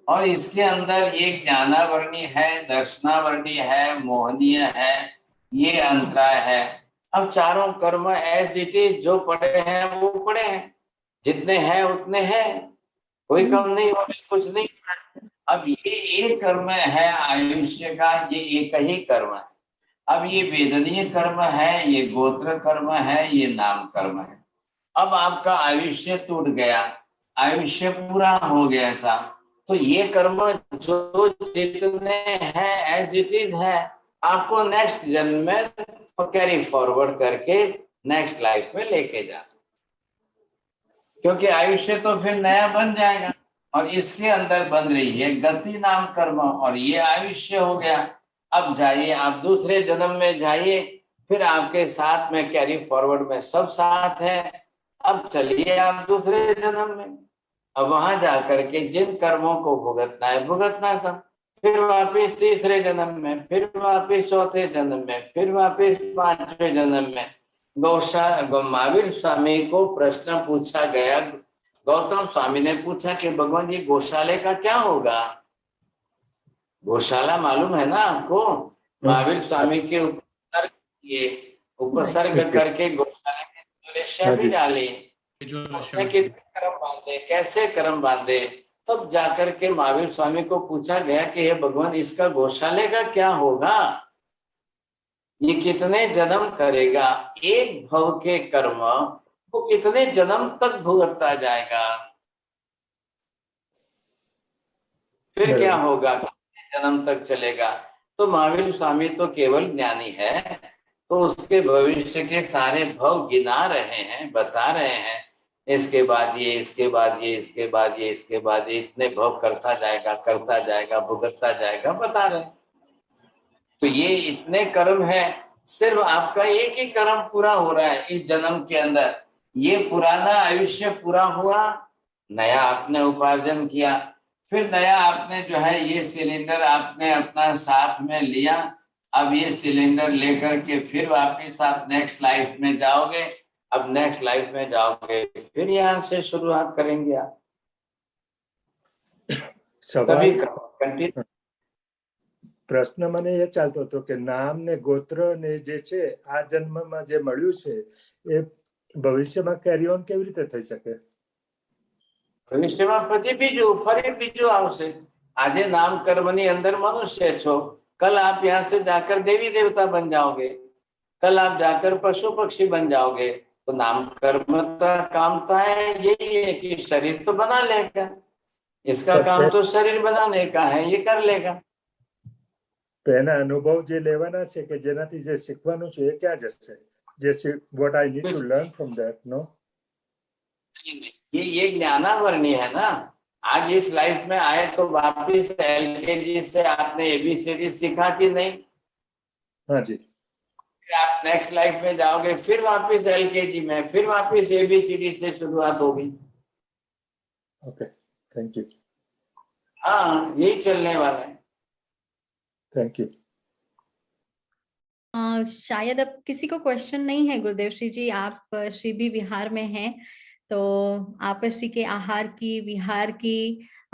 और इसके अंदर ये ज्ञानावर्णी है, दर्शनावर्णी है, मोहनीय है, ये अंतराय है। अब चारों कर्म एज इट इज जो पड़े हैं वो पड़े हैं, जितने हैं उतने हैं, कोई कम नहीं हो, कुछ नहीं। अब ये एक कर्म है आयुष्य का, ये एक ही कर्म है। अब ये वेदनीय कर्म है, ये गोत्र कर्म है, ये नाम कर्म है। अब आपका आयुष्य टूट गया, आयुष्य पूरा हो गया साहब, तो ये कर्म जो जितने हैं एज इट इज है, आपको नेक्स्ट जन्म में कैरी फॉरवर्ड करके नेक्स्ट लाइफ में लेके जाना। क्योंकि आयुष्य तो फिर नया बन जाएगा और इसके अंदर बन रही है गति नाम कर्म और ये आयुष्य हो गया। अब जाइए आप दूसरे जन्म में जाइए, फिर आपके साथ में कैरी फॉरवर्ड में सब साथ है। अब चलिए आप दूसरे जन्म में, अब वहां जाकर के जिन कर्मों को भुगतना है भुगतना सब, फिर वापिस तीसरे जन्म में, फिर वापिस चौथे जन्म में, फिर वापिस पांचवें जन्म में। महावीर स्वामी को प्रश्न पूछा गया, गौतम स्वामी ने पूछा कि भगवान जी गौशाले का क्या होगा? गौशाला मालूम है ना आपको? महावीर स्वामी के उपसर्ग करके गौशाले में शहद डाली, कितने कर्म बांधे, कैसे कर्म बांधे। तब जाकर के महावीर स्वामी को पूछा गया कि हे भगवान इसका गौशाले का क्या होगा, ये कितने जन्म करेगा, एक भव के कर्म वो कितने जन्म तक भुगतता जाएगा, फिर क्या होगा, कितने जन्म तक चलेगा। तो महावीर स्वामी तो केवल ज्ञानी है, तो उसके भविष्य के सारे भव गिना रहे हैं, बता रहे हैं, इसके बाद ये, इसके बाद ये, इसके बाद ये, इसके बाद ये, इतने भव करता जाएगा, भुगतता जाएगा, बता रहे हैं। तो ये इतने कर्म है, सिर्फ आपका एक ही कर्म पूरा हो रहा है इस जन्म के अंदर। ये पुराना आयुष्य पूरा हुआ, नया आपने उपार्जन किया, फिर नया आपने जो है ये सिलेंडर आपने अपना साथ में लिया। अब ये सिलेंडर लेकर के फिर वापिस आप नेक्स्ट लाइफ में जाओगे। अब नेक्स्ट लाइफ में जाओगे फिर यहाँ से शुरुआत करेंगे आप। सभी कंटिन्यू। પ્રશ્ન મને એ ચાલતો હતો કે નામ ને ગોત્ર ને જે છે આ જન્મમાં જે મળ્યું છે એ ભવિષ્યમાં કેરી ઓન કેવી રીતે થઈ શકે? ભવિષ્યમાં પછી બીજું આવશે। આજે નામ કર્મની અંદર મનુષ્ય છો, कल आप यहाँ से जाकर देवी देवता बन जाओगे, कल आप जाकर पशु पक्षी बन जाओगे। तो नाम कर्म का काम तो है यही है कि शरीर तो बना लेगा, इसका काम तो शरीर बनाने का है, ये कर लेगा। એના અનુભવ જે લેવાના છે કે જેનાથી જે શીખવાનું છે એ ક્યાં જશે? જે what I need to learn from that, no? ये ज्ञानावरणी है ना। आज इस लाइफ में आए तो वापिस एलकेजी से आपने एबीसीडी सीखा कि नहीं? हाँ जी। फिर आप नेक्स्ट लाइफ में जाओगे, फिर वापिस एलकेजी में, फिर वापिस एबीसीडी से शुरुआत होगी। Okay, thank you. हाँ, यही चलने वाला है। Thank you. शायद अब किसी को क्वेश्चन नहीं है गुरुदेव श्री जी। आप श्री भी विहार में हैं, तो आप श्री के आहार की, विहार की,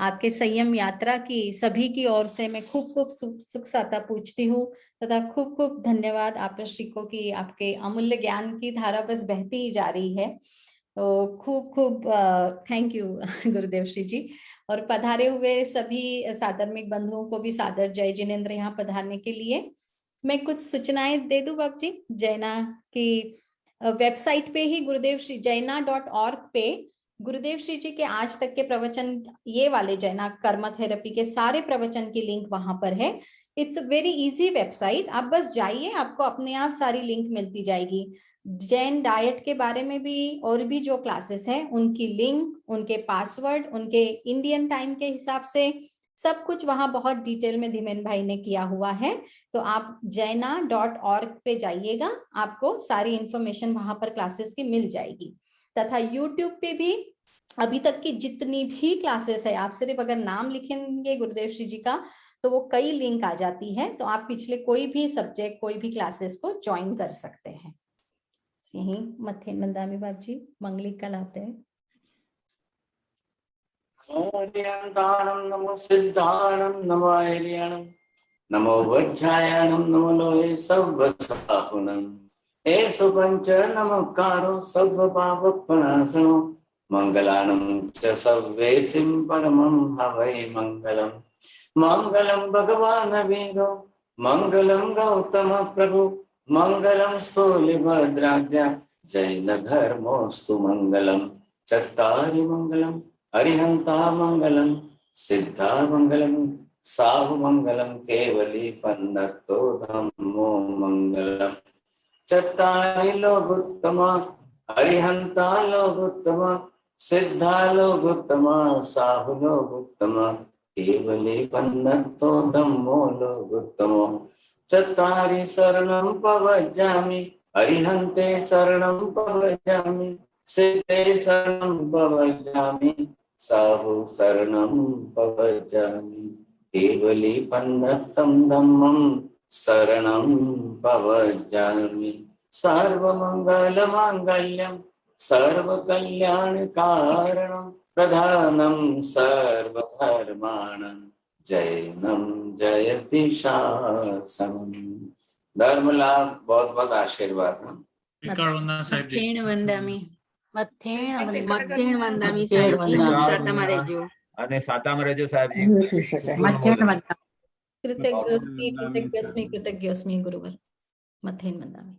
आपके संयम यात्रा की, सभी की ओर से मैं खूब खूब सुख साता पूछती हूँ तथा खूब खूब धन्यवाद आप श्री को कि आपके अमूल्य ज्ञान की धारा बस बहती ही जा रही है। तो खूब खूब थैंक यू गुरुदेव श्री जी। और पधारे हुए सभी साधर्मिक बंधुओं को भी सादर जय जिनेन्द्र यहाँ पधारने के लिए। मैं कुछ सूचनाएं दे दूं बाप जी। जैना की वेबसाइट पे ही गुरुदेव श्री jaina.org पे गुरुदेव श्री जी के आज तक के प्रवचन, ये वाले जैना कर्म थेरेपी के सारे प्रवचन की लिंक वहां पर है। इट्स वेरी इजी वेबसाइट, आप बस जाइए, आपको अपने आप सारी लिंक मिलती जाएगी। जैन डाइट के बारे में भी और भी जो क्लासेस हैं उनकी लिंक, उनके पासवर्ड, उनके इंडियन टाइम के हिसाब से सब कुछ वहां बहुत डिटेल में धीमेन भाई ने किया हुआ है। तो आप jaina.org पे जाइएगा, आपको सारी इंफॉर्मेशन वहां पर क्लासेस की मिल जाएगी। तथा यूट्यूब पे भी अभी तक की जितनी भी क्लासेस है, आप सिर्फ अगर नाम लिखेंगे गुरुदेव श्री जी का तो वो कई लिंक आ जाती है। तो आप पिछले कोई भी सब्जेक्ट, कोई भी क्लासेस को ज्वाइन कर सकते हैं। यही मथेन मंदामी बाप जी मंगलिक कल आते हैं। नमो सिद्धाणम नमो हरियाणम नमो वज्रायणम नमो लोहे सर्वसाहुणम हे सुपंच नमस्कारो सर्व पापप्रणाशनो मंगलानं च सर्वेसिं परमं हवै मंगलम। मंगलम भगवान वीरो मंगलम गौतम प्रभु मंगलम स्थूलिभद्राज्ञ जैन धर्मोस्तु मंगलम। चत्तारि मंगलम अरिहंता मंगलम सिद्धा मंगलम साहु मंगलम केवली पन्नतो धम्मो मंगलम। चत्तारि लोकोत्तमा अरिहंता लोकोत्तमा सिद्धा लोग उत्तमा साहु लोग उत्तमा केवले पन्नतो धम्मो लोग उत्तमो चत्वारि शरणं पवज्जामि अरिहन्ते शरणं पवज्जामि सिद्धे शरणं पवज्जामि साहु शरणं पवज्जामि केवले पन्नतं धम्मं शरणं पवज्जामि सर्वमङ्गलमाङ्गल्यं सर्वकल्याणकारणं प्रधानं सर्वधर्माणां जैनं जयति शासनम्। धर्म लाभ बहुत बहुत आशीर्वाद। विकार वंदना साहेब जी। મથેણ વંદામી મથેણ વંદન. મથેણ વંદામી સાહેબજી સુખ સાતામાં રહેજો. અને સાતામાં રહેજો સાહેબજી. कृतज्ञोस्मि कृतज्ञोस्मि कृतज्ञोस्मि गुरुवर मथेन वंदामि।